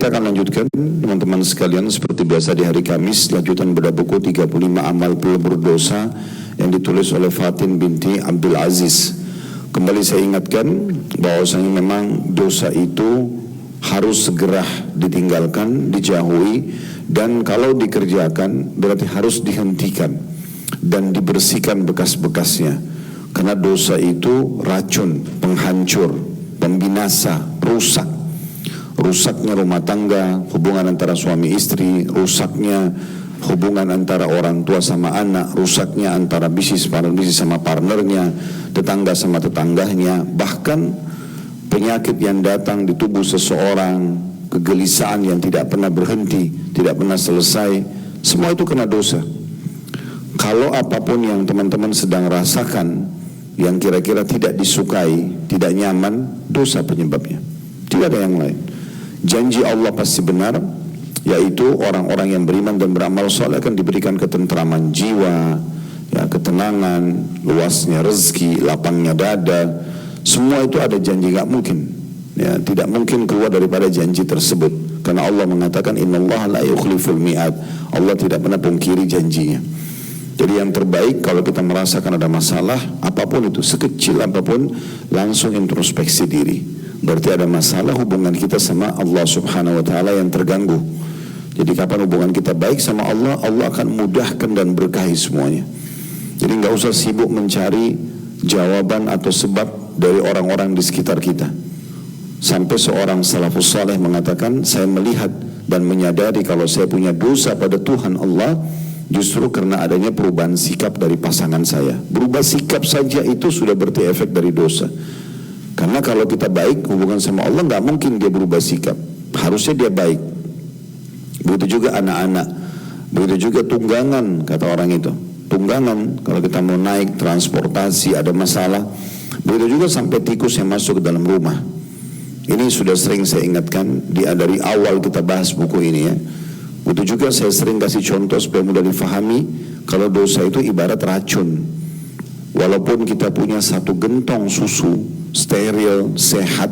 Kita akan lanjutkan teman-teman sekalian seperti biasa di hari Kamis, lanjutan bedah buku 35 amal pelebur dosa yang ditulis oleh Fatin binti Abdul Aziz. Kembali saya ingatkan bahwasanya memang dosa itu harus segera ditinggalkan, dijauhi, dan kalau dikerjakan berarti harus dihentikan dan dibersihkan bekas-bekasnya. Karena dosa itu racun, penghancur, pembinasa, rusak. Rusaknya rumah tangga, hubungan antara suami istri, rusaknya hubungan antara orang tua sama anak, rusaknya antara bisnis sama partnernya, tetangga sama tetangganya, bahkan penyakit yang datang di tubuh seseorang, kegelisahan yang tidak pernah berhenti, tidak pernah selesai, semua itu kena dosa. Kalau apapun yang teman-teman sedang rasakan yang kira-kira tidak disukai, tidak nyaman, dosa penyebabnya, tidak ada yang lain. Janji Allah pasti benar, yaitu orang-orang yang beriman dan beramal saleh akan diberikan ketentraman jiwa, ya, ketenangan, luasnya rezeki, lapangnya dada. Semua itu ada janji, gak mungkin, ya, tidak mungkin keluar daripada janji tersebut. Karena Allah mengatakan innallaha la yukhliful mi'ad. Allah tidak pernah pungkiri janjinya. Jadi yang terbaik kalau kita merasakan ada masalah, apapun itu, sekecil apapun, langsung introspeksi diri. Berarti ada masalah hubungan kita sama Allah subhanahu wa ta'ala yang terganggu. Jadi kapan hubungan kita baik sama Allah, Allah akan mudahkan dan berkahi semuanya. Jadi gak usah sibuk mencari jawaban atau sebab dari orang-orang di sekitar kita. Sampai seorang salafus saleh mengatakan, saya melihat dan menyadari kalau saya punya dosa pada Tuhan Allah justru karena adanya perubahan sikap dari pasangan saya. Berubah sikap saja itu sudah berarti efek dari dosa. Karena kalau kita baik hubungan sama Allah, gak mungkin dia berubah sikap, harusnya dia baik. Begitu juga anak-anak, begitu juga tunggangan, kata orang itu. Tunggangan, kalau kita mau naik transportasi ada masalah. Begitu juga sampai tikus yang masuk ke dalam rumah. Ini sudah sering saya ingatkan dari awal kita bahas buku ini, ya. Begitu juga saya sering kasih contoh supaya mudah difahami. Kalau dosa itu ibarat racun. Walaupun kita punya satu gentong susu steril, sehat,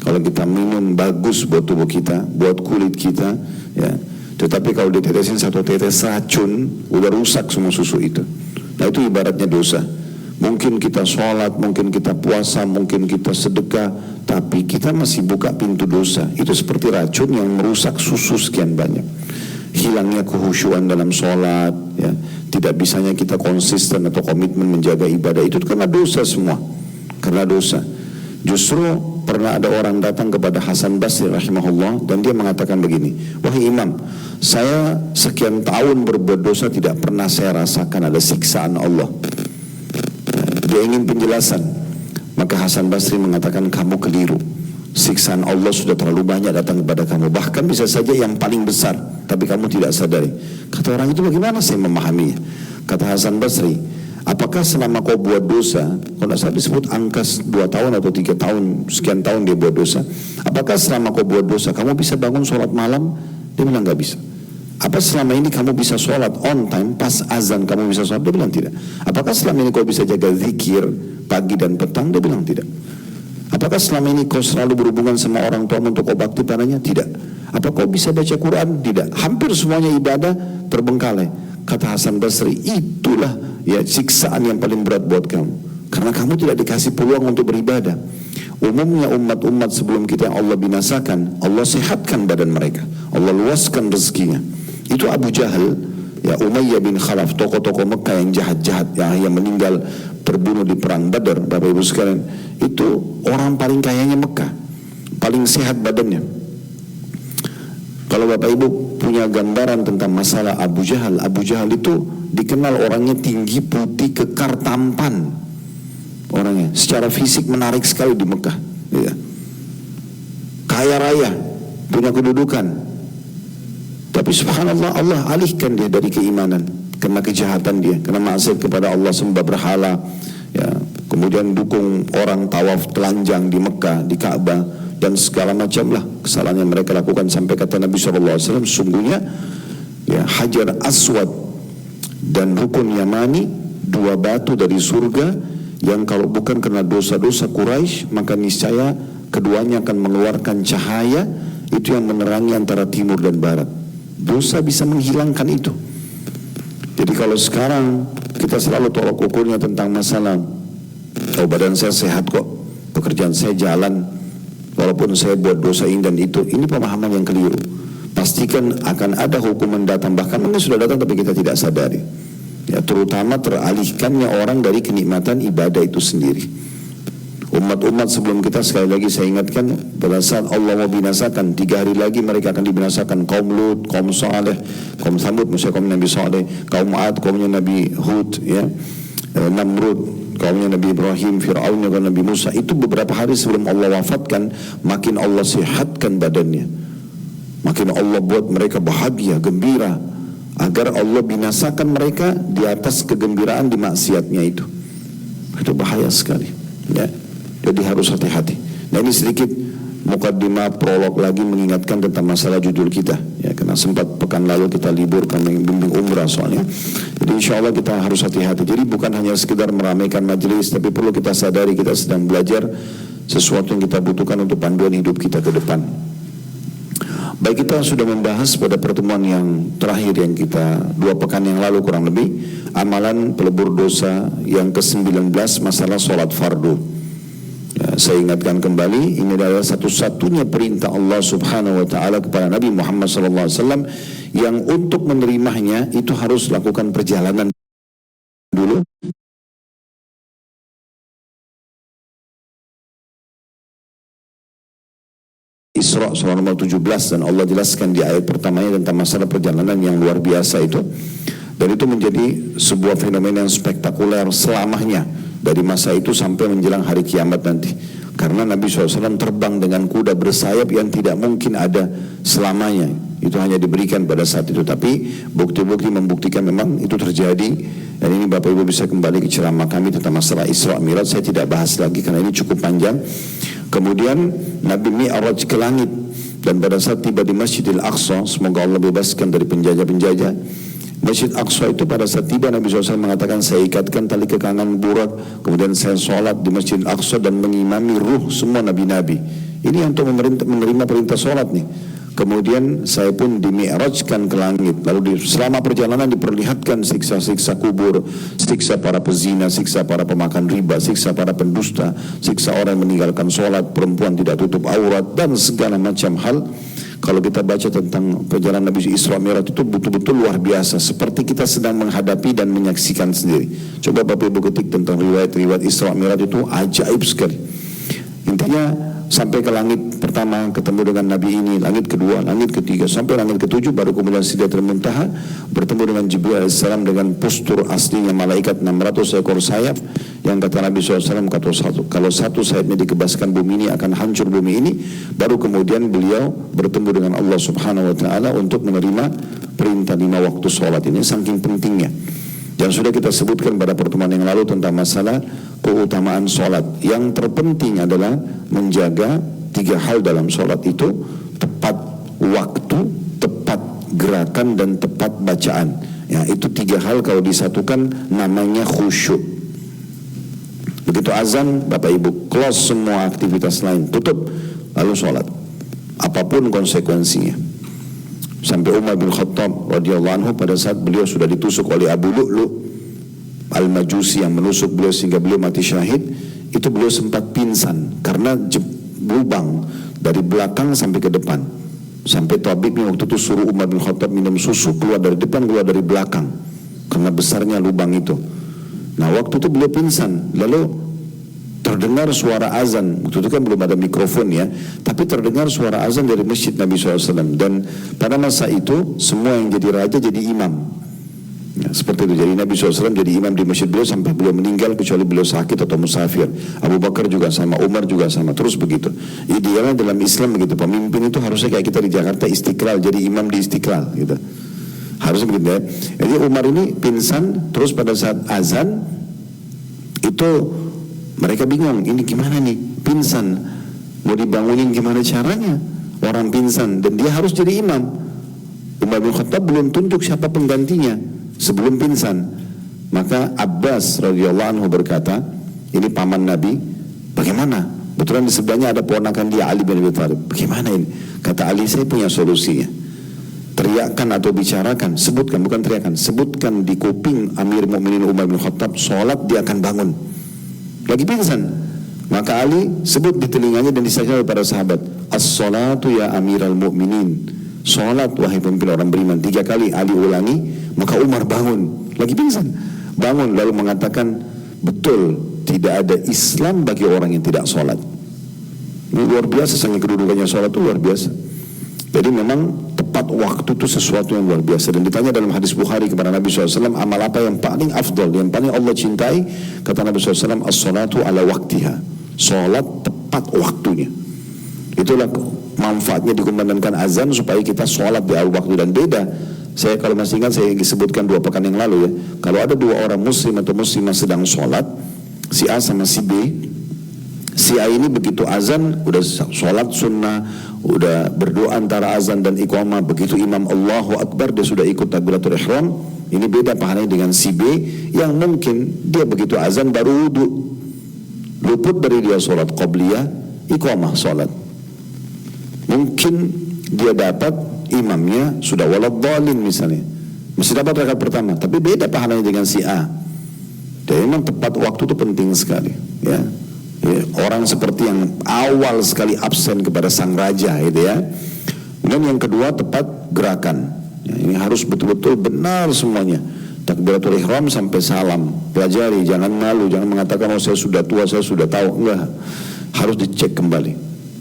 kalau kita minum bagus buat tubuh kita, buat kulit kita, ya. Tetapi kalau ditetesin satu tetes racun, udah rusak semua susu itu. Nah itu ibaratnya dosa. Mungkin kita sholat, mungkin kita puasa, mungkin kita sedekah, tapi kita masih buka pintu dosa. Itu seperti racun yang merusak susu sekian banyak. Hilangnya kehusyuan dalam sholat, ya. Tidak bisanya kita konsisten atau komitmen menjaga ibadah, itu karena dosa semua. Karena dosa. Justru pernah ada orang datang kepada Hasan Basri rahimahullah dan dia mengatakan begini, wahai imam, saya sekian tahun berbuat dosa tidak pernah saya rasakan ada siksaan Allah. Dia ingin penjelasan. Maka Hasan Basri mengatakan, kamu keliru. Siksaan Allah sudah terlalu banyak datang kepada kamu, bahkan bisa saja yang paling besar, tapi kamu tidak sadari. Kata orang itu, bagaimana saya memahaminya? Kata Hasan Basri, apakah selama kau buat dosa, kalau tidak salah disebut angka 2 tahun atau 3 tahun, sekian tahun dia buat dosa, apakah selama kau buat dosa kamu bisa bangun sholat malam? Dia bilang gak bisa. Apa selama ini kamu bisa sholat on time, pas azan kamu bisa sholat? Dia bilang tidak. Apakah selama ini kau bisa jaga zikir pagi dan petang? Dia bilang tidak. Apakah selama ini kau selalu berhubungan sama orang tua untuk kau bakti padanya? Tidak. Apa kau bisa baca Quran? Tidak. Hampir semuanya ibadah terbengkalai. Kata Hasan Basri, itulah ya siksaan yang paling berat buat kamu. Karena kamu tidak dikasih peluang untuk beribadah. Umumnya umat-umat sebelum kita yang Allah binasakan, Allah sehatkan badan mereka, Allah luaskan rezekinya. Itu Abu Jahal, ya, Umayyah bin Khalaf, tokoh-tokoh Mekah yang jahat-jahat, yang meninggal terbunuh di perang Badar, Bapak Ibu sekalian, itu orang paling kayanya Mekah, paling sehat badannya. Kalau Bapak Ibu punya gambaran tentang masalah Abu Jahal itu dikenal orangnya tinggi, putih, kekar, tampan. Orangnya secara fisik menarik sekali di Mekah, ya. Kaya raya, punya kedudukan. Tapi subhanallah, Allah alihkan dia dari keimanan karena kejahatan dia, karena maksiat kepada Allah, sembah berhala, ya. Kemudian dukung orang tawaf telanjang di Mekah, di Ka'bah, dan segala macam lah kesalahan yang mereka lakukan. Sampai kata Nabi SAW, sungguhnya ya, Hajar Aswad dan Rukun Yamani, 2 batu dari surga yang kalau bukan karena dosa-dosa Quraisy, maka niscaya keduanya akan mengeluarkan cahaya itu yang menerangi antara timur dan barat. Dosa bisa menghilangkan itu. Jadi kalau sekarang kita selalu tolak ukurnya tentang masalah, oh badan saya sehat kok, pekerjaan saya jalan, walaupun saya buat dosa ini dan itu, ini pemahaman yang keliru. Pastikan akan ada hukuman datang, bahkan mungkin sudah datang tapi kita tidak sadari. Ya, terutama teralihkannya orang dari kenikmatan ibadah itu sendiri. Umat-umat sebelum kita, sekali lagi saya ingatkan, pada saat Allah mau binasakan, 3 hari lagi mereka akan dibinasakan. Kaum Lut, kaum Saleh, kaum Thamud, maksudnya kaum Nabi Saleh, kaum Ad, kaumnya Nabi Hud, ya, Namrud, kaumnya Nabi Ibrahim, Fir'aun, kaum Nabi Musa. Itu beberapa hari sebelum Allah wafatkan, makin Allah sehatkan badannya, makin Allah buat mereka bahagia, gembira, agar Allah binasakan mereka di atas kegembiraan di maksiatnya itu. Itu bahaya sekali, ya. Jadi harus hati-hati. Nah, ini sedikit mukaddimah prolog lagi mengingatkan tentang masalah judul kita, ya, karena sempat pekan lalu kita libur karena bimbing umrah soalnya. Jadi insya Allah kita harus hati-hati. Jadi bukan hanya sekedar meramaikan majelis, tapi perlu kita sadari kita sedang belajar sesuatu yang kita butuhkan untuk panduan hidup kita ke depan. Baik, kita sudah membahas pada pertemuan yang terakhir yang kita 2 pekan yang lalu kurang lebih, amalan pelebur dosa yang ke-19, masalah sholat fardu. Ya, saya ingatkan kembali, ini adalah satu-satunya perintah Allah Subhanahu wa Ta'ala kepada Nabi Muhammad SAW, yang untuk menerimanya itu harus lakukan perjalanan dulu. Isra surah nomor 17, dan Allah jelaskan di ayat pertamanya tentang masalah perjalanan yang luar biasa itu, dan itu menjadi sebuah fenomena yang spektakuler selamanya, dari masa itu sampai menjelang hari kiamat nanti. Karena Nabi SAW terbang dengan kuda bersayap yang tidak mungkin ada selamanya, itu hanya diberikan pada saat itu. Tapi bukti-bukti membuktikan memang itu terjadi. Dan ini Bapak Ibu bisa kembali ke ceramah kami tentang masalah Isra Mi'raj, saya tidak bahas lagi karena ini cukup panjang. Kemudian Nabi Mi'raj ke langit, dan pada saat tiba di Masjidil Aqsa, semoga Allah bebaskan dari penjajah-penjajah Masjid Aqsa itu, pada saat tiba Nabi SAW mengatakan, saya ikatkan tali kekangan burak, kemudian saya sholat di Masjid Aqsa dan mengimami ruh semua nabi-nabi. Ini untuk menerima perintah sholat nih. Kemudian saya pun dimi'rajkan ke langit, lalu selama perjalanan diperlihatkan siksa-siksa kubur, siksa para pezina, siksa para pemakan riba, siksa para pendusta, siksa orang yang meninggalkan sholat, perempuan tidak tutup aurat, dan segala macam hal. Kalau kita baca tentang perjalanan Nabi Isra Mi'raj itu betul-betul luar biasa, seperti kita sedang menghadapi dan menyaksikan sendiri. Coba Bapak Ibu ketik tentang riwayat-riwayat Isra Mi'raj, itu ajaib sekali. Intinya sampai ke langit pertama ketemu dengan Nabi ini, langit kedua, langit ketiga, sampai langit ketujuh, baru kemudian Sidratul Muntaha bertemu dengan Jibril AS dengan postur aslinya malaikat 600 ekor sayap, yang kata Nabi SAW, kalau satu sayapnya dikebaskan bumi ini akan hancur bumi ini. Baru kemudian beliau bertemu dengan Allah Subhanahu wa Ta'ala untuk menerima perintah 5 waktu sholat ini, saking pentingnya. Dan sudah kita sebutkan pada pertemuan yang lalu tentang masalah keutamaan sholat. Yang terpenting adalah menjaga 3 hal dalam sholat itu: tepat waktu, tepat gerakan, dan tepat bacaan. Ya, itu 3 hal kalau disatukan namanya khusyuk. Begitu azan, Bapak Ibu close semua aktivitas lain, tutup, lalu sholat, apapun konsekuensinya. Sampai Umar bin Khattab radhiyallahu anhu, pada saat beliau sudah ditusuk oleh Abu Lu'lu' Al-Majusi yang menusuk beliau sehingga beliau mati syahid, itu beliau sempat pingsan karena lubang dari belakang sampai ke depan. Sampai tabibnya waktu itu suruh Umar bin Khattab minum susu, keluar dari depan, keluar dari belakang, karena besarnya lubang itu. Nah, waktu itu beliau pingsan, lalu terdengar suara azan. Waktu itu kan belum ada mikrofon ya, tapi terdengar suara azan dari masjid Nabi SAW. Dan pada masa itu semua yang jadi raja jadi imam ya, seperti itu. Jadi Nabi SAW jadi imam di masjid beliau sampai beliau meninggal, kecuali beliau sakit atau musafir. Abu Bakar juga sama, Umar juga sama, terus begitu. Idealnya dalam Islam begitu, pemimpin itu harusnya kayak kita di Jakarta Istiqlal, jadi imam di Istiqlal gitu, harusnya begitu ya. Jadi Umar ini pingsan, terus pada saat azan itu mereka bingung, ini gimana nih, pingsan, mau dibangunin gimana caranya, orang pingsan, dan dia harus jadi imam. Umar bin Khattab belum tunjuk siapa penggantinya sebelum pingsan. Maka Abbas radhiyallahu anhu berkata, ini paman Nabi, bagaimana? Betulan di sebelahnya ada ponakan dia Ali bin Abi Thalib. Bagaimana ini? Kata Ali, saya punya solusinya. Teriakkan atau bicarakan, sebutkan, bukan teriakkan, sebutkan di kuping Amir Mukminin Umar bin Khattab, sholat dia akan bangun. Lagi pingsan. Maka Ali sebut di telinganya dan disaksikan oleh para sahabat, as-salatu ya Amiral Mukminin, sholat wahai pemimpin orang beriman. 3 kali Ali ulangi, maka Umar bangun, lagi pingsan, bangun lalu mengatakan, betul, tidak ada Islam bagi orang yang tidak sholat. Ini luar biasa, sangat kedudukannya sholat itu luar biasa. Jadi memang tepat waktu itu sesuatu yang luar biasa. Dan ditanya dalam hadis Bukhari kepada Nabi SAW, amal apa yang paling afdal, yang paling Allah cintai? Kata Nabi SAW, as-salatu ala waktiha, sholat tepat waktunya. Itulah manfaatnya dikumandangkan azan, supaya kita sholat di awal waktu. Dan beda, saya kalau masih ingat, saya sebutkan 2 pekan yang lalu ya, kalau ada 2 orang muslim atau muslimah sedang sholat, si A sama si B, si A ini begitu azan udah sholat sunnah, udah berdoa antara azan dan iqamah, begitu imam Allahu Akbar dia sudah ikut takbiratul ihram. Ini beda pahalanya dengan si B yang mungkin dia begitu azan baru wudu, luput dari dia sholat qabliyah, iqamah sholat. Mungkin dia dapat imamnya sudah waladhdallin misalnya, masih dapat rakaat pertama, tapi beda pahalanya dengan si A. Dan memang tepat waktu itu penting sekali ya. Orang seperti yang awal sekali absen kepada sang raja gitu ya. Dan yang kedua tepat gerakan ya, ini harus betul-betul benar semuanya, takbiratul ihram sampai salam. Pelajari, jangan malu, jangan mengatakan oh saya sudah tua, saya sudah tahu. Enggak, harus dicek kembali.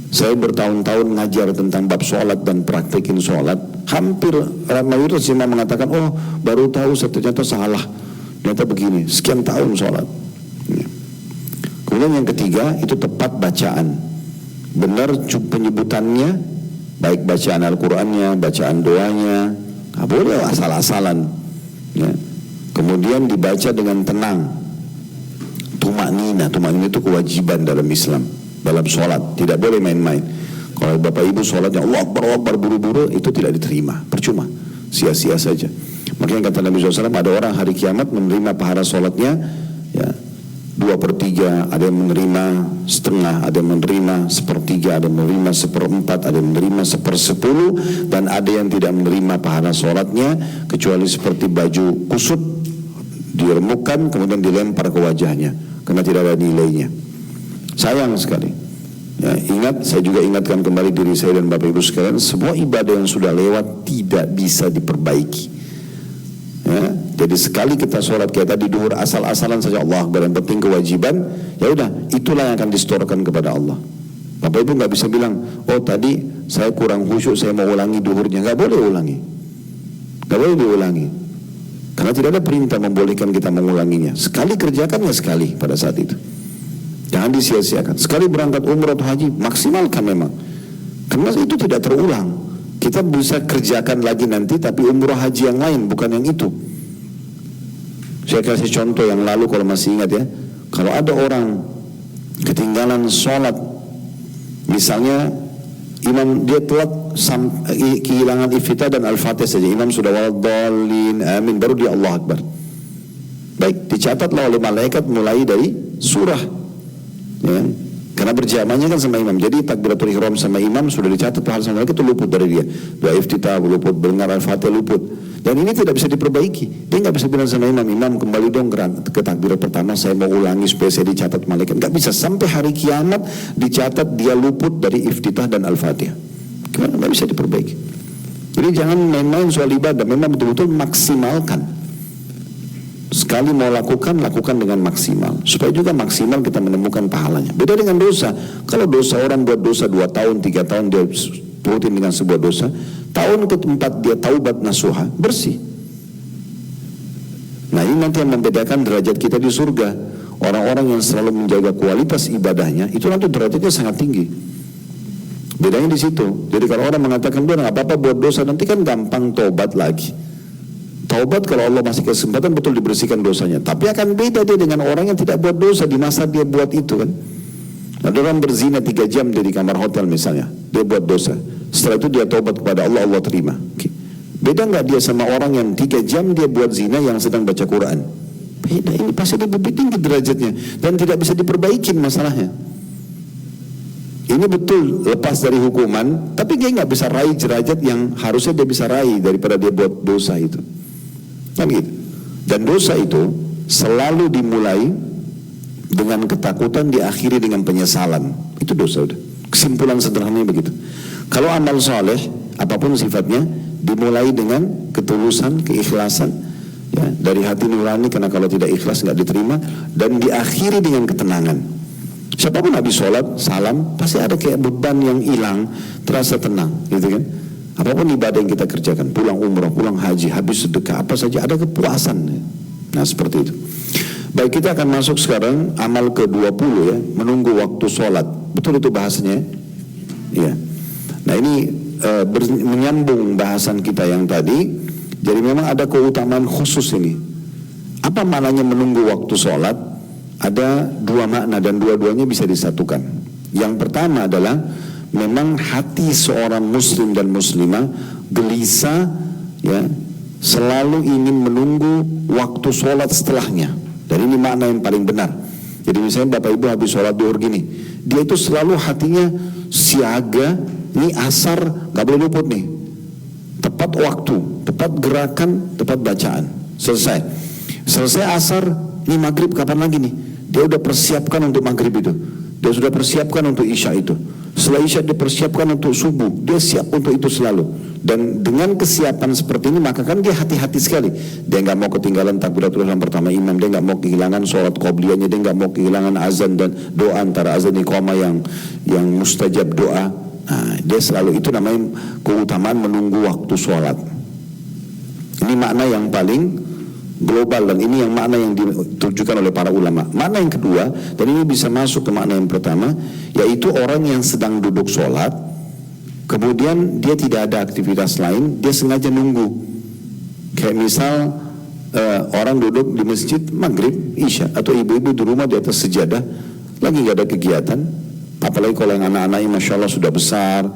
Saya bertahun-tahun ngajar tentang bab sholat dan praktekin sholat, hampir mayoritas cuma mengatakan oh baru tahu, ternyata salah, ternyata begini, sekian tahun sholat ya. Kemudian yang ketiga itu tepat bacaan, benar penyebutannya, baik bacaan Al-Qurannya, bacaan doanya, nggak boleh asal-asalan ya. Kemudian dibaca dengan tenang, tumaknina itu kewajiban dalam Islam, dalam sholat, tidak boleh main-main. Kalau bapak ibu sholatnya Allah Akbar buru-buru, itu tidak diterima, percuma, sia-sia saja. Makanya kata Nabi SAW, ada orang hari kiamat menerima pahala sholatnya ya 2/3, ada yang menerima setengah, ada yang menerima 1/3, ada yang menerima 1/4, ada yang menerima 1/10, dan ada yang tidak menerima pahala sholatnya kecuali seperti baju kusut diremukkan kemudian dilempar ke wajahnya karena tidak ada nilainya. Sayang sekali ya. Ingat, saya juga ingatkan kembali diri saya dan bapak ibu sekalian, semua ibadah yang sudah lewat tidak bisa diperbaiki ya. Jadi sekali kita sholat kayak tadi duhur asal-asalan saja Allah Akbar, yang penting kewajiban, ya udah itulah yang akan distorkan kepada Allah. Bapak ibu nggak bisa bilang oh tadi saya kurang khusyuk, saya mau ulangi duhurnya. Nggak boleh ulangi, nggak boleh diulangi, karena tidak ada perintah membolehkan kita mengulanginya. Sekali kerjakan ya sekali pada saat itu, jangan disia-siakan. Sekali berangkat umrah atau haji, maksimalkan memang, karena itu tidak terulang. Kita bisa kerjakan lagi nanti, tapi umrah haji yang lain, bukan yang itu. Saya kasih contoh yang lalu kalau masih ingat ya. Kalau ada orang ketinggalan sholat, misalnya imam dia telat kehilangan iftitah dan al-fatihah saja, imam sudah waladhdallin amin, baru dia Allah Akbar. Baik, dicatatlah oleh malaikat mulai dari surah ya. Karena berjamaahnya kan sama imam, jadi takbiratul ihram sama imam sudah dicatat pahala sama malaikat, itu luput dari dia. Doa iftitah luput, dengar al-fatihah luput. Dan ini tidak bisa diperbaiki. Dia nggak bisa bilang sama imam, imam kembali dong ke takbirat pertama, saya mau ulangi supaya saya dicatat malaikat. Nggak bisa, sampai hari kiamat dicatat dia luput dari iftitah dan al-fatihah. Gimana, nggak bisa diperbaiki. Jadi jangan main-main soal ibadah, memang betul-betul maksimalkan. Sekali mau lakukan dengan maksimal, supaya juga maksimal kita menemukan pahalanya. Beda dengan dosa. Kalau dosa, orang buat dosa 2 tahun, 3 tahun dia rutin dengan sebuah dosa, tahun ke-4 dia taubat nasuha, bersih. Nah ini nanti yang membedakan derajat kita di surga. Orang-orang yang selalu menjaga kualitas ibadahnya, itu nanti derajatnya sangat tinggi. Bedanya di situ. Jadi kalau orang mengatakan dia nggak apa-apa buat dosa, nanti kan gampang tobat lagi. Taubat kalau Allah masih kesempatan betul dibersihkan dosanya. Tapi akan beda dia dengan orang yang tidak buat dosa di masa dia buat itu kan. Ada orang berzina 3 jam dia di kamar hotel misalnya, dia buat dosa. Setelah itu dia taubat kepada Allah, Allah terima. Beda nggak dia sama orang yang 3 jam dia buat zina yang sedang baca Quran? Beda, ini pasti dia lebih tinggi derajatnya dan tidak bisa diperbaikin masalahnya. Ini betul lepas dari hukuman, tapi dia nggak bisa raih derajat yang harusnya dia bisa raih daripada dia buat dosa itu. Kan gitu. Dan dosa itu selalu dimulai dengan ketakutan, diakhiri dengan penyesalan. Itu dosa udah. Kesimpulan sederhananya begitu. Kalau amal soleh, apapun sifatnya, dimulai dengan ketulusan, keikhlasan, ya, dari hati nurani, karena kalau tidak ikhlas nggak diterima, dan diakhiri dengan ketenangan. Siapapun habis sholat, salam, pasti ada kayak beban yang hilang, terasa tenang, gitu kan? Apapun ibadah yang kita kerjakan, pulang umrah, pulang haji, habis sedekah, apa saja, ada kepuasan. Nah, seperti itu. Baik, kita akan masuk sekarang amal ke-20 ya, menunggu waktu sholat. Betul itu bahasanya? Ya. Nah, ini menyambung bahasan kita yang tadi. Jadi memang ada keutamaan khusus ini. Apa maknanya menunggu waktu sholat? Ada dua makna dan dua-duanya bisa disatukan. Yang pertama adalah memang hati seorang muslim dan muslimah gelisah, ya, selalu ingin menunggu waktu sholat setelahnya. Dan ini makna yang paling benar. Jadi misalnya Bapak Ibu habis sholat duhur gini, dia itu selalu hatinya siaga. Ini asar gak boleh luput nih, tepat waktu, tepat gerakan, tepat bacaan. Selesai asar, ini maghrib kapan lagi nih? Dia udah persiapkan untuk maghrib itu, dia sudah persiapkan untuk isya itu. Setelah isya dia persiapkan untuk subuh, dia siap untuk itu selalu. Dan dengan kesiapan seperti ini, maka kan dia hati-hati sekali. Dia nggak mau ketinggalan takbiratul ihram pertama imam, dia nggak mau kehilangan sholat qobliyahnya, dia nggak mau kehilangan azan dan doa antara azan iqamah yang mustajab doa. Nah, dia selalu, itu namanya keutamaan menunggu waktu sholat. Ini makna yang paling global, dan ini yang makna yang ditujukan oleh para ulama. Makna yang kedua, dan ini bisa masuk ke makna yang pertama, yaitu orang yang sedang duduk sholat, kemudian dia tidak ada aktivitas lain, dia sengaja nunggu. Kayak misal orang duduk di masjid maghrib, isya, atau ibu-ibu di rumah di atas sejadah, lagi gak ada kegiatan. Apalagi kalau yang anak-anaknya Masya Allah sudah besar,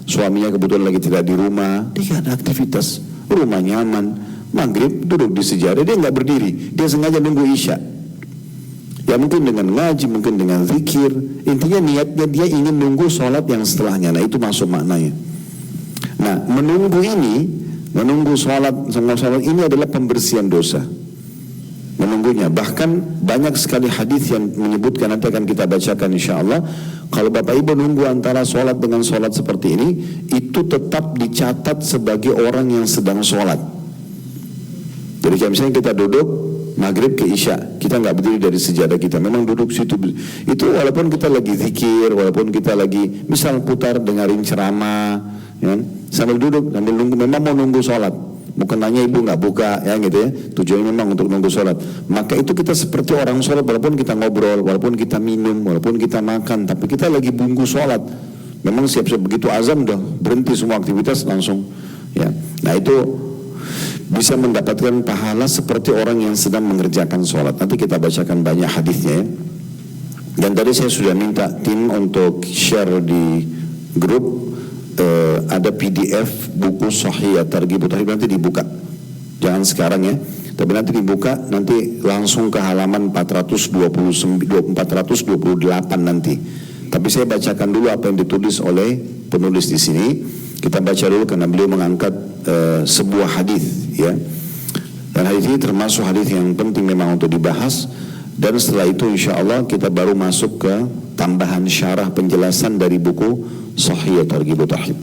suaminya kebetulan lagi tidak di rumah, dia gak ada aktivitas, rumah nyaman, maghrib duduk di sejadah, dia nggak berdiri, dia sengaja nunggu isya. Ya mungkin dengan ngaji, mungkin dengan zikir, intinya niatnya dia ingin nunggu sholat yang setelahnya. Nah, itu masuk maknanya. Nah, menunggu sholat ini adalah pembersihan dosa. Menunggunya, bahkan banyak sekali hadis yang menyebutkan, nanti akan kita bacakan insya Allah. Kalau Bapak Ibu nunggu antara sholat dengan sholat seperti ini, itu tetap dicatat sebagai orang yang sedang sholat. Jadi kayak misalnya kita duduk maghrib ke isya, kita nggak berdiri dari sejadah kita, memang duduk situ. Itu walaupun kita lagi zikir, walaupun kita lagi misal putar dengerin ceramah, ya, sambil duduk sambil nunggu, memang mau nunggu sholat. Bukan nanya ibu nggak buka, ya gitu ya. Tujuannya memang untuk nunggu sholat. Maka itu kita seperti orang sholat, walaupun kita ngobrol, walaupun kita minum, walaupun kita makan, tapi kita lagi bungku sholat. Memang siap-siap begitu azan udah berhenti semua aktivitas langsung. Ya, nah itu bisa mendapatkan pahala seperti orang yang sedang mengerjakan sholat. Nanti kita bacakan banyak hadisnya ya. Dan tadi saya sudah minta tim untuk share di grup, ada PDF buku Sahih At-Targhib At-Tarhib, nanti dibuka. Jangan sekarang ya, tapi nanti dibuka, nanti langsung ke halaman 428 nanti. Tapi saya bacakan dulu apa yang ditulis oleh penulis di sini. Kita baca dulu karena beliau mengangkat sebuah hadis ya. Dan hadis ini termasuk hadis yang penting memang untuk dibahas. Dan setelah itu insya Allah kita baru masuk ke tambahan syarah penjelasan dari buku Sahih At-Targhib At-Tarhib.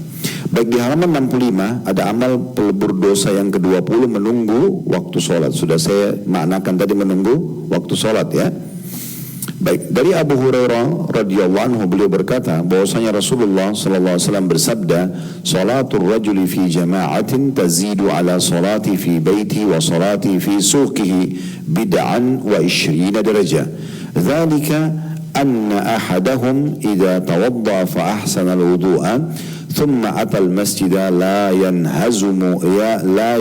Baik, di halaman 65 ada amal pelebur dosa yang ke-20, menunggu waktu sholat. Sudah saya maknakan tadi menunggu waktu sholat ya. Baik, dari Abu Hurairah radhiyallahu anhu, beliau berkata bahwasanya Rasulullah sallallahu alaihi wasallam bersabda, "Salatul rajuli fi jama'atin tazidu ala salati fi baiti wa salati fi suqihi bid'an wa 20 darajah. Dzalika أن أحدهم إذا توضأ فأحسن الوضوء ثم أتى المسجد لا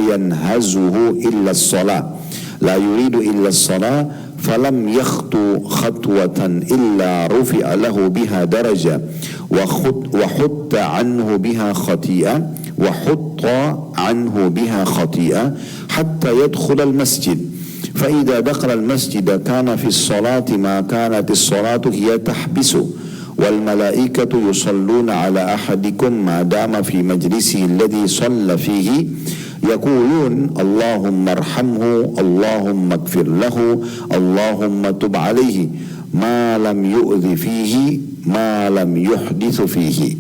ينهزه إلا الصلاة لا يريد إلا الصلاة فلم يخطو خطوة إلا رفع له بها درجة وحط عنه بها خطيئة حتى يدخل المسجد فإذا دخل المسجد كان في الصلاة ما كانت الصلاة هي تحبسه wal malaikatu yusalluna ala ahadikum ma dama fi majlisihi alladhi shalla fihi yaqulun Allahumma arhamhu Allahumma ighfir lahu Allahumma tub alaihi ma lam yu'dhi fihi ma lam yuhdithu fihi.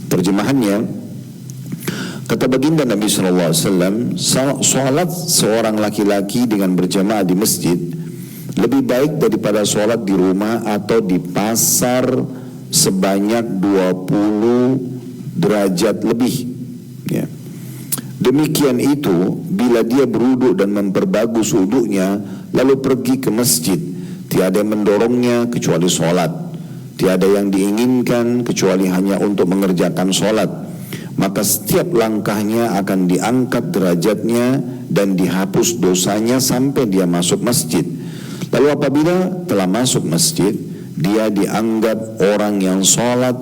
Terjemahannya, kata baginda Nabi SAW, salat seorang laki-laki dengan berjamaah di masjid lebih baik daripada sholat di rumah atau di pasar sebanyak 20 derajat lebih, ya. Demikian itu bila dia berwuduk dan memperbagus wuduknya lalu pergi ke masjid, tiada yang mendorongnya kecuali sholat, tiada yang diinginkan kecuali hanya untuk mengerjakan sholat, maka setiap langkahnya akan diangkat derajatnya dan dihapus dosanya sampai dia masuk masjid. Lalu apabila telah masuk masjid, dia dianggap orang yang sholat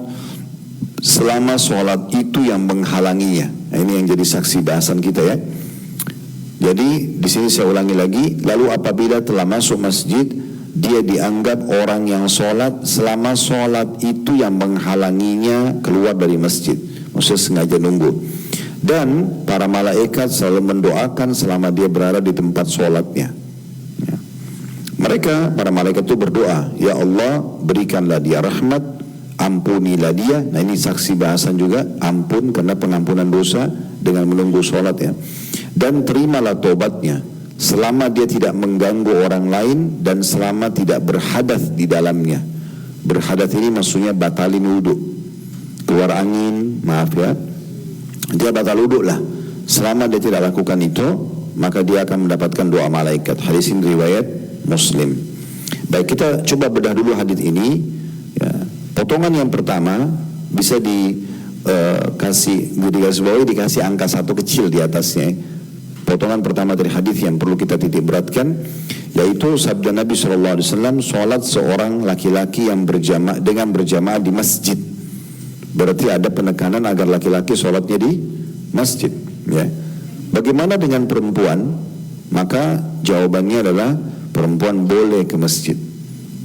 selama sholat itu yang menghalanginya. Nah, ini yang jadi saksi bahasan kita, ya. Jadi di sini saya ulangi lagi. Lalu apabila telah masuk masjid, dia dianggap orang yang sholat selama sholat itu yang menghalanginya keluar dari masjid. Maksudnya sengaja nunggu. Dan para malaikat selalu mendoakan selama dia berada di tempat sholatnya. Mereka, para malaikat itu berdoa, ya Allah berikanlah dia rahmat, ampunilah dia. Nah ini saksi bahasan juga, ampun karena pengampunan dosa dengan menunggu sholat, ya. Dan terimalah tobatnya selama dia tidak mengganggu orang lain dan selama tidak berhadath di dalamnya. Berhadath ini maksudnya batalin wudhu, keluar angin, maaf ya, dia batal wudhu lah. Selama dia tidak lakukan itu, maka dia akan mendapatkan doa malaikat. Hadis ini riwayat Muslim. Baik, kita coba bedah dulu hadis ini, ya. Potongan yang pertama bisa dikasih angka 1 kecil di atasnya. Potongan pertama dari hadis yang perlu kita titik beratkan, yaitu sabda Nabi SAW, sholat seorang laki-laki yang berjamaah di masjid. Berarti ada penekanan agar laki-laki sholatnya di masjid, ya. Bagaimana dengan perempuan? Maka jawabannya adalah perempuan boleh ke masjid,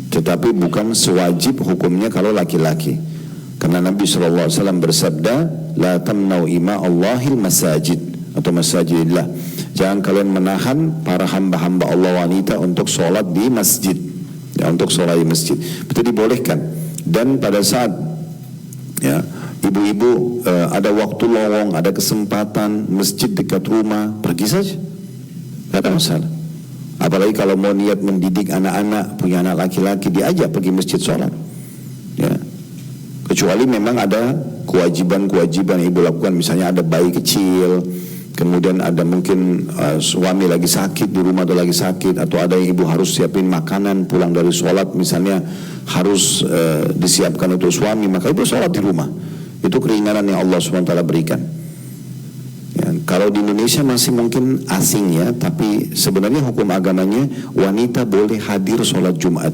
tetapi bukan sewajib hukumnya kalau laki-laki. Karena Nabi SAW bersabda, la tamnau ima Allahil masajid, atau masajidillah. Jangan kalian menahan para hamba-hamba Allah wanita untuk sholat di masjid, ya, untuk sholat di masjid. Betul, dibolehkan. Dan pada saat, ya, ibu-ibu ada waktu lowong, ada kesempatan, masjid dekat rumah, pergi saja, tidak ada masalah. Apalagi kalau mau niat mendidik anak-anak, punya anak laki-laki, diajak pergi masjid sholat, ya. Kecuali memang ada kewajiban-kewajiban yang ibu lakukan, misalnya ada bayi kecil, kemudian ada mungkin suami lagi sakit di rumah atau lagi sakit, atau ada yang ibu harus siapin makanan pulang dari sholat, misalnya harus disiapkan untuk suami, maka ibu sholat di rumah. Itu keringanan yang Allah SWT berikan. Ya, kalau di Indonesia masih mungkin asing, ya, tapi sebenarnya hukum agamanya wanita boleh hadir sholat Jumat,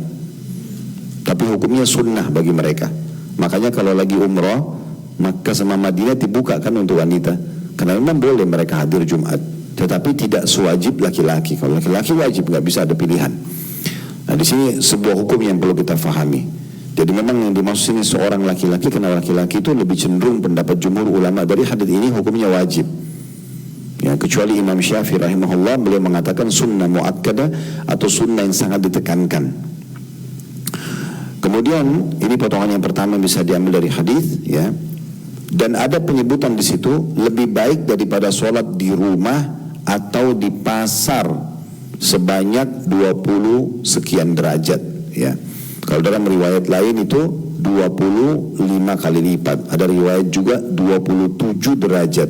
tapi hukumnya sunnah bagi mereka. Makanya kalau lagi umrah, Makkah sama Madinah dibuka kan untuk wanita, karena memang boleh mereka hadir Jumat, tetapi tidak sewajib laki-laki. Kalau laki-laki wajib, nggak bisa ada pilihan. Nah di sini sebuah hukum yang perlu kita fahami. Jadi memang yang dimaksud ini seorang laki-laki, karena laki-laki itu lebih cenderung pendapat jumhur ulama dari hadis ini hukumnya wajib. Ya, kecuali Imam Syafi'i rahimahullah, beliau mengatakan sunnah muakkadah atau sunnah yang sangat ditekankan. Kemudian ini potongan yang pertama bisa diambil dari hadis, ya. Dan ada penyebutan di situ lebih baik daripada sholat di rumah atau di pasar sebanyak 20 sekian derajat, ya. Kalau dalam riwayat lain itu 25 kali lipat. Ada riwayat juga 27 derajat.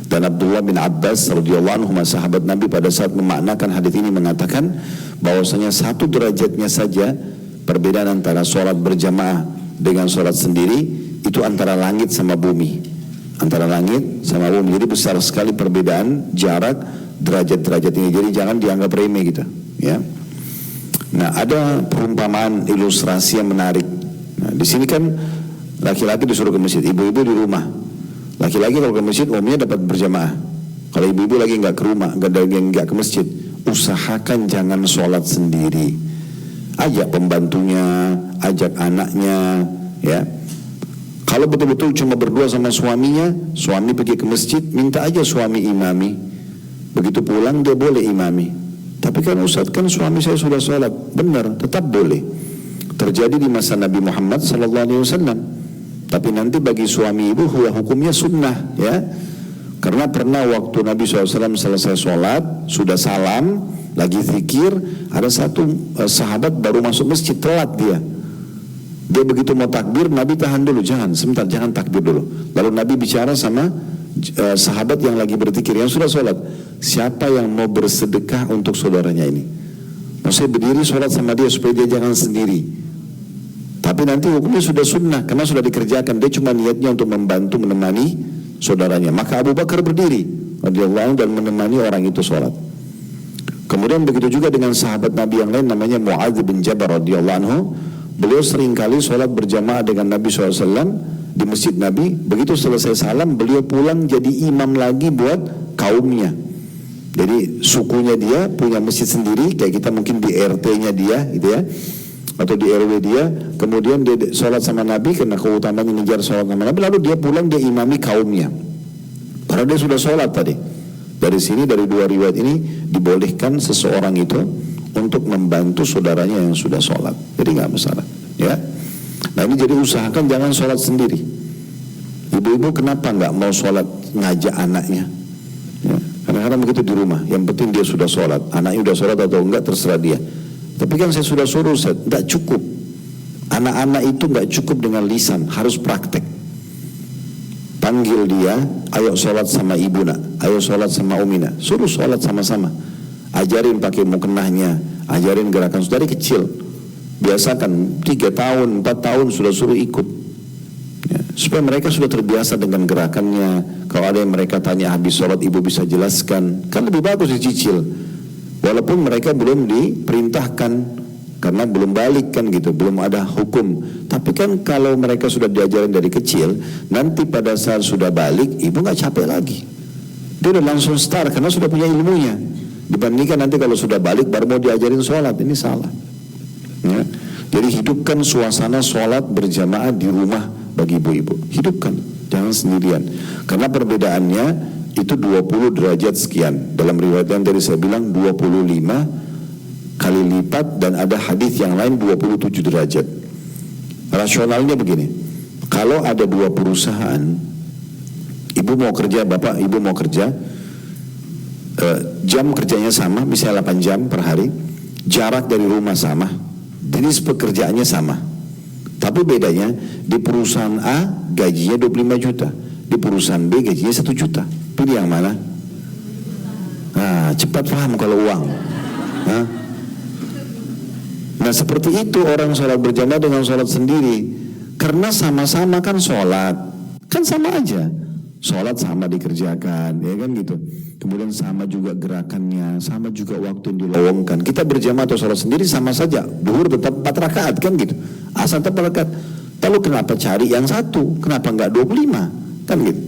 Dan Abdullah bin Abbas radhiyallahu anhu, sahabat Nabi, pada saat memaknakan hadis ini mengatakan bahwasanya 1 derajatnya saja perbedaan antara sholat berjamaah dengan sholat sendiri itu antara langit sama bumi. Antara langit sama bumi. Jadi besar sekali perbedaan jarak derajat-derajat ini. Jadi jangan dianggap remeh gitu, ya. Nah, ada perumpamaan ilustrasi yang menarik. Nah, di sini kan laki-laki disuruh ke masjid, ibu-ibu di rumah. Laki-laki kalau ke masjid umumnya dapat berjamaah. Kalau ibu-ibu lagi nggak ke rumah, nggak ke masjid, usahakan jangan sholat sendiri. Ajak pembantunya, ajak anaknya, ya. Kalau betul-betul cuma berdua sama suaminya, suami pergi ke masjid, minta aja suami imami. Begitu pulang dia boleh imami. Tapi kan Ustaz, kan suami saya sudah sholat. Benar, tetap boleh. Terjadi di masa Nabi Muhammad SAW. Tapi nanti bagi suami ibu hukumnya sunnah, ya. Karena pernah waktu Nabi SAW selesai sholat, sudah salam, lagi zikir, ada satu sahabat baru masuk masjid, telat dia. Dia begitu mau takbir, Nabi tahan dulu, sebentar, jangan takbir dulu. Lalu Nabi bicara sama sahabat yang lagi berzikir, yang sudah sholat, siapa yang mau bersedekah untuk saudaranya ini? Maksudnya berdiri sholat sama dia supaya dia jangan sendiri. Tapi nanti hukumnya sudah sunnah, karena sudah dikerjakan. Dia cuma niatnya untuk membantu menemani saudaranya. Maka Abu Bakar berdiri radhiyallahu anhu dan menemani orang itu sholat. Kemudian begitu juga dengan sahabat Nabi yang lain namanya Mu'adz bin Jabal radhiyallahu anhu. Beliau seringkali sholat berjamaah dengan Nabi SAW di masjid Nabi. Begitu selesai salam, beliau pulang jadi imam lagi buat kaumnya. Jadi sukunya dia punya masjid sendiri, kayak kita mungkin di RT-nya dia, gitu ya, atau di RW dia. Kemudian dia sholat sama Nabi karena keutamaan ngejar sholat sama Nabi. Lalu dia pulang, dia imami kaumnya. Karena dia sudah sholat tadi. Dari sini, dari dua riwayat ini dibolehkan seseorang itu untuk membantu saudaranya yang sudah sholat. Jadi nggak masalah, ya. Nah ini jadi usahakan jangan sholat sendiri. Ibu-ibu kenapa nggak mau sholat ngajak anaknya? Ya, kadang-kadang begitu di rumah. Yang penting dia sudah sholat. Anaknya sudah sholat atau enggak terserah dia. Tapi kan saya sudah suruh, nggak cukup. Anak-anak itu nggak cukup dengan lisan, harus praktek. Panggil dia, ayo sholat sama ibu nak, ayo sholat sama umina, suruh sholat sama-sama. Ajarin pakai mukenahnya, ajarin gerakan dari kecil. Biasakan 3 tahun, 4 tahun sudah suruh ikut, ya, supaya mereka sudah terbiasa dengan gerakannya. Kalau ada yang mereka tanya habis sholat, ibu bisa jelaskan. Kan lebih bagus dicicil. Walaupun mereka belum diperintahkan, karena belum balik kan gitu, belum ada hukum. Tapi kan kalau mereka sudah diajarin dari kecil, nanti pada saat sudah balik, ibu gak capek lagi. Dia udah langsung start karena sudah punya ilmunya. Dibandingkan nanti kalau sudah balik baru mau diajarin sholat, ini salah, ya. Jadi hidupkan suasana sholat berjamaah di rumah bagi ibu-ibu. Hidupkan, jangan sendirian. Karena perbedaannya itu 20 derajat sekian. Dalam riwayat yang tadi saya bilang 25 kali lipat, dan ada hadis yang lain 27 derajat. Rasionalnya begini, kalau ada 2 perusahaan, ibu mau kerja, bapak ibu mau kerja, jam kerjanya sama, misalnya 8 jam per hari, jarak dari rumah sama, jenis pekerjaannya sama. Tapi bedanya, di perusahaan A gajinya 25 juta, di perusahaan B gajinya 1 juta. Pilih yang mana? Nah, cepat paham kalau uang. Nah seperti itu orang sholat berjamaah dengan sholat sendiri. Karena sama-sama kan sholat, kan sama aja. Sholat sama dikerjakan, ya kan gitu. Kemudian sama juga gerakannya, sama juga waktu yang dilowongkan. Kita berjamaah atau sholat sendiri sama saja. Duhur tetap 4 rakaat kan gitu. Asal tetap 4 rakaat. Lalu kenapa cari yang satu? Kenapa enggak 25? Kan gitu.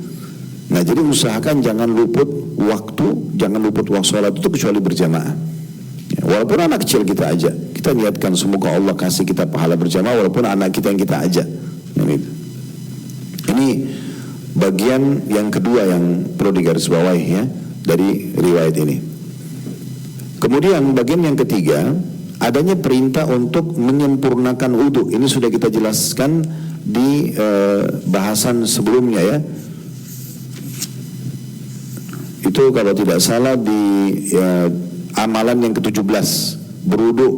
Nah jadi usahakan jangan luput waktu, jangan luput waktu sholat itu kecuali berjamaah. Ya, walaupun anak kecil kita ajak, kita niatkan semoga Allah kasih kita pahala berjamaah walaupun anak kita yang kita ajak. Gitu. Ini bagian yang kedua yang perlu digarisbawahi ya dari riwayat ini. Kemudian bagian yang ketiga, adanya perintah untuk menyempurnakan wudhu. Ini sudah kita jelaskan di bahasan sebelumnya ya. Itu kalau tidak salah di amalan yang ke-17, berwudu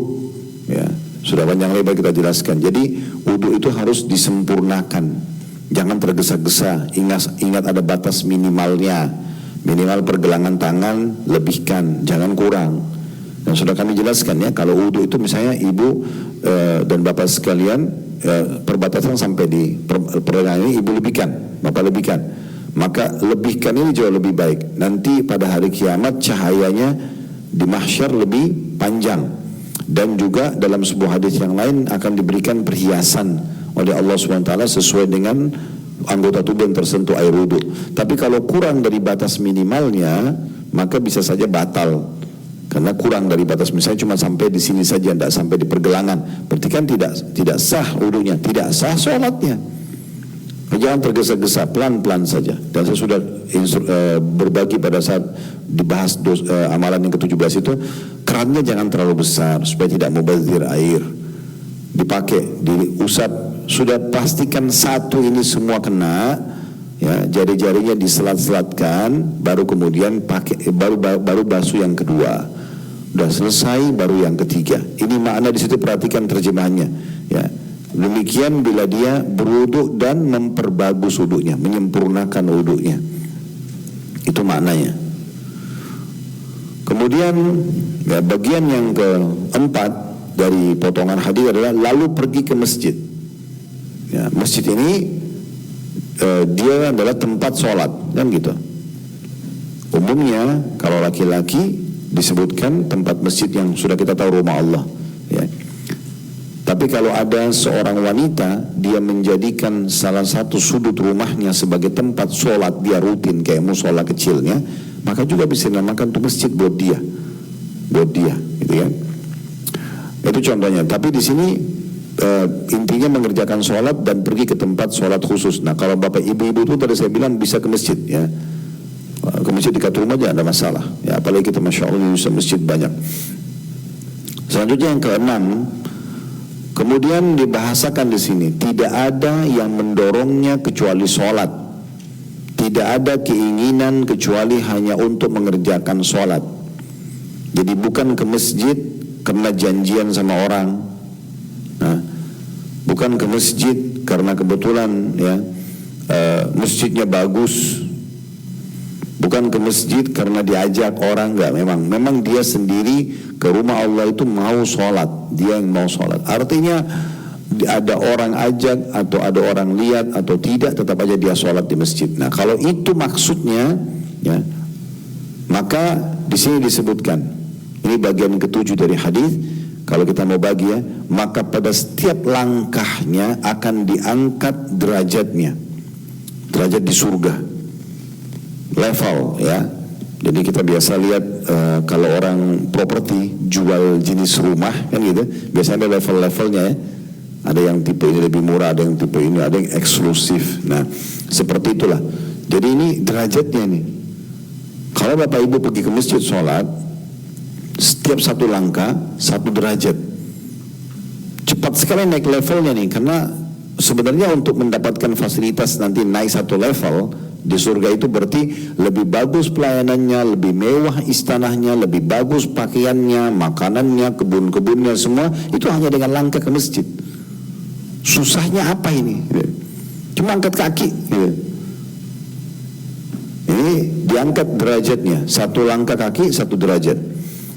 ya. Sudah panjang lebar kita jelaskan. Jadi wudhu itu harus disempurnakan. Jangan tergesa-gesa. Ingat ada batas minimalnya. Minimal pergelangan tangan lebihkan, jangan kurang. Dan sudah kami jelaskan ya, kalau wudhu itu misalnya ibu dan bapak sekalian perbatasan sampai di pergelangan ini ibu lebihkan, bapak lebihkan. Maka lebihkan ini jauh lebih baik. Nanti pada hari kiamat cahayanya di mahsyar lebih panjang. Dan juga dalam sebuah hadis yang lain akan diberikan perhiasan oleh Allah SWT sesuai dengan anggota tubuh yang tersentuh air wudhu. Tapi kalau kurang dari batas minimalnya, maka bisa saja batal. karena kurang dari batas, misalnya cuma sampai di sini saja, tidak sampai di pergelangan, berarti kan tidak sah wudunya, tidak sah sholatnya. Jangan tergesa-gesa, pelan-pelan saja. Dan saya sudah berbagi pada saat dibahas amalan yang ke-17 itu, kerannya jangan terlalu besar supaya tidak mubazir air. Dipakai, diusap, sudah pastikan satu ini semua kena, ya, jari-jarinya diselat-selatkan, baru kemudian pakai, baru basuh yang kedua. Udah selesai, baru yang ketiga. Ini makna di situ, perhatikan terjemahannya, ya. Demikian bila dia berwuduk dan memperbagus wuduknya, menyempurnakan wuduknya. Itu maknanya. Kemudian ya, bagian yang keempat dari potongan hadis adalah lalu pergi ke masjid. Ya, masjid ini dia adalah tempat sholat, kan gitu. Umumnya kalau laki-laki disebutkan tempat masjid yang sudah kita tahu rumah Allah, ya. Tapi kalau ada seorang wanita, dia menjadikan salah satu sudut rumahnya sebagai tempat sholat dia rutin, kayak musola kecilnya, maka juga bisa dinamakan itu masjid buat dia, gitu ya. Itu contohnya. Tapi di sini intinya mengerjakan sholat dan pergi ke tempat sholat khusus. Nah, kalau bapak ibu-ibu itu tadi saya bilang bisa ke masjid, ya. Ke masjid dekat rumah aja ada masalah. Ya, apalagi kita masya Allah bisa masjid banyak. Selanjutnya yang keenam. Kemudian dibahasakan di sini, tidak ada yang mendorongnya kecuali sholat. Tidak ada keinginan kecuali hanya untuk mengerjakan sholat. Jadi bukan ke masjid karena janjian sama orang. Nah, bukan ke masjid karena kebetulan ya masjidnya bagus. Bukan ke masjid karena diajak orang, enggak. Memang dia sendiri ke rumah Allah itu mau sholat, dia yang mau sholat. Artinya ada orang ajak atau ada orang lihat atau tidak, tetap aja dia sholat di masjid. Nah, kalau itu maksudnya, ya, maka di sini disebutkan, ini bagian ke-7 dari hadis. Kalau kita mau bagi, ya, maka pada setiap langkahnya akan diangkat derajatnya, derajat di surga. Level, ya. Jadi kita biasa lihat kalau orang properti jual jenis rumah kan gitu, biasanya ada level-levelnya, ya. Ada yang tipe ini lebih murah, ada yang tipe ini, ada yang eksklusif. Nah, seperti itulah. Jadi ini derajatnya nih. Kalau bapak ibu pergi ke masjid sholat, setiap satu langkah satu derajat. Cepat sekali naik levelnya nih, karena sebenarnya untuk mendapatkan fasilitas nanti naik satu level di surga itu berarti lebih bagus pelayanannya, lebih mewah istanahnya, lebih bagus pakaiannya, makanannya, kebun-kebunnya, semua itu hanya dengan langkah ke masjid. Susahnya apa ini? Cuma angkat kaki. Ini diangkat derajatnya, satu langkah kaki satu derajat,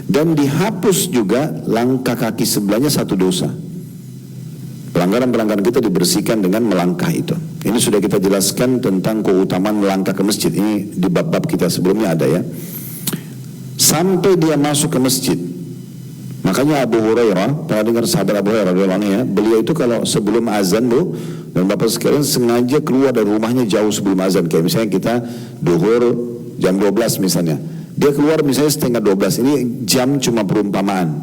dan dihapus juga langkah kaki sebelahnya satu dosa. Pelanggaran-pelanggaran kita dibersihkan dengan melangkah itu. Ini sudah kita jelaskan tentang keutamaan melangkah ke masjid. Ini di bab-bab kita sebelumnya ada, ya. Sampai dia masuk ke masjid. Makanya Abu Hurairah, pernah dengar sahabat Abu Hurairah, ya, beliau itu kalau sebelum azan, Bu, dan Bapak sekalian sengaja keluar dari rumahnya jauh sebelum azan. Kayak misalnya kita duhur jam 12 misalnya. Dia keluar misalnya setengah 12. Ini jam cuma perumpamaan.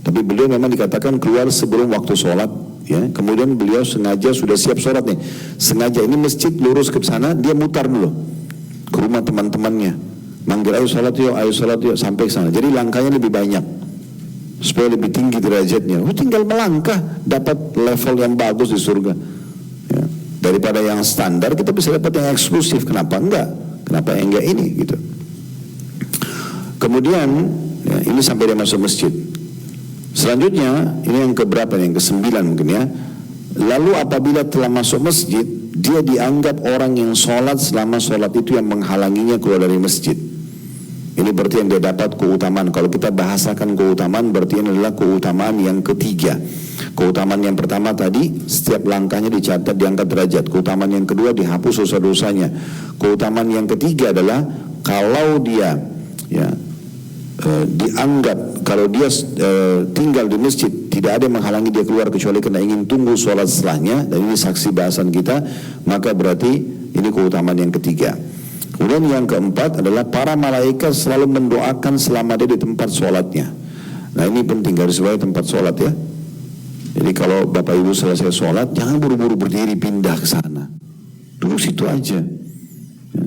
Tapi beliau memang dikatakan keluar sebelum waktu sholat. Ya, kemudian beliau sengaja sudah siap sholat nih, sengaja ini masjid lurus ke sana, dia mutar dulu ke rumah teman-temannya, manggil ayo sholat yuk, sampai ke sana. Jadi langkahnya lebih banyak supaya lebih tinggi derajatnya. Tinggal melangkah dapat level yang bagus di surga, ya. Daripada yang standar kita bisa dapat yang eksklusif. Kenapa enggak? Kenapa enggak ini gitu? Kemudian ya, ini sampai dia masuk masjid. Selanjutnya, ini yang keberapa, yang ke-9 mungkin, ya. Lalu apabila telah masuk masjid, dia dianggap orang yang sholat selama sholat itu yang menghalanginya keluar dari masjid. Ini berarti yang dia dapat keutamaan. Kalau kita bahasakan keutamaan, berarti ini adalah keutamaan yang ketiga. Keutamaan yang pertama tadi, setiap langkahnya dicatat, diangkat derajat. Keutamaan yang kedua, dihapus dosa-dosanya. Keutamaan yang ketiga adalah kalau dia, ya, dianggap kalau dia tinggal di masjid tidak ada yang menghalangi dia keluar kecuali karena ingin tunggu sholat setelahnya, dan ini saksi bahasan kita, maka berarti ini keutamaan yang ketiga. Kemudian yang keempat adalah para malaikat selalu mendoakan selama dia di tempat sholatnya. Nah ini penting, garis bawah tempat sholat ya. Jadi kalau Bapak Ibu selesai sholat, jangan buru-buru berdiri pindah ke sana. Duduk situ aja. Ya.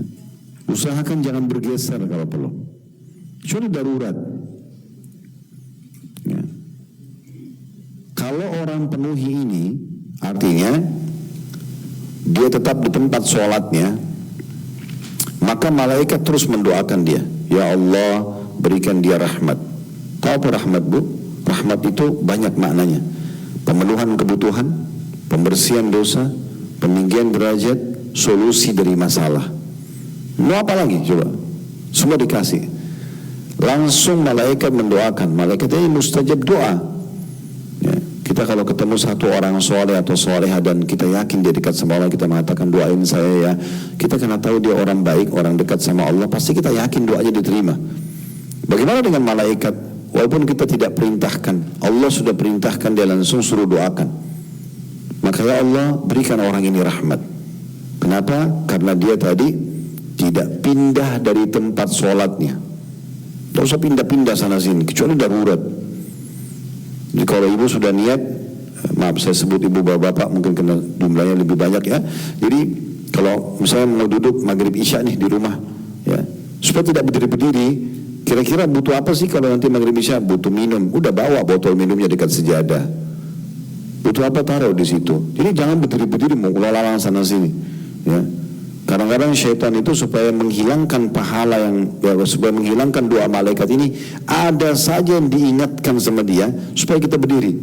Usahakan jangan bergeser kalau perlu. Kecuali darurat. Ya. Kalau orang penuhi ini, artinya dia tetap di tempat sholatnya, maka malaikat terus mendoakan dia. Ya Allah, berikan dia rahmat. Tahu apa rahmat, Bu? Rahmat itu banyak maknanya. Pemenuhan kebutuhan, pembersihan dosa, peninggian derajat, solusi dari masalah. Mau apa lagi coba? Semua dikasih. Langsung malaikat mendoakan. Malaikat ini mustajab doa ya. Kita kalau ketemu satu orang soleh atau soleha dan kita yakin dia dekat sama Allah, kita mengatakan doain saya ya. Kita karena tahu dia orang baik, orang dekat sama Allah, pasti kita yakin doanya diterima. Bagaimana dengan malaikat? Walaupun kita tidak perintahkan, Allah sudah perintahkan, dia langsung suruh doakan. Maka ya Allah, berikan orang ini rahmat. Kenapa? Karena dia tadi tidak pindah dari tempat sholatnya. Tidak usah pindah-pindah sana sini, kecuali darurat. Jadi kalau ibu sudah niat, maaf saya sebut ibu bapak, mungkin kena jumlahnya lebih banyak ya. Jadi kalau misalnya mau duduk maghrib isya nih di rumah, ya, supaya tidak berdiri-berdiri. Kira-kira butuh apa sih kalau nanti maghrib isya? Butuh minum, udah bawa botol minumnya dekat sejadah. Butuh apa, taruh di situ. Jadi jangan berdiri-berdiri mau lalang sana sini. Ya. Kadang-kadang syaitan itu supaya menghilangkan pahala yang, ya, supaya menghilangkan doa malaikat ini, ada saja yang diingatkan sama dia supaya kita berdiri.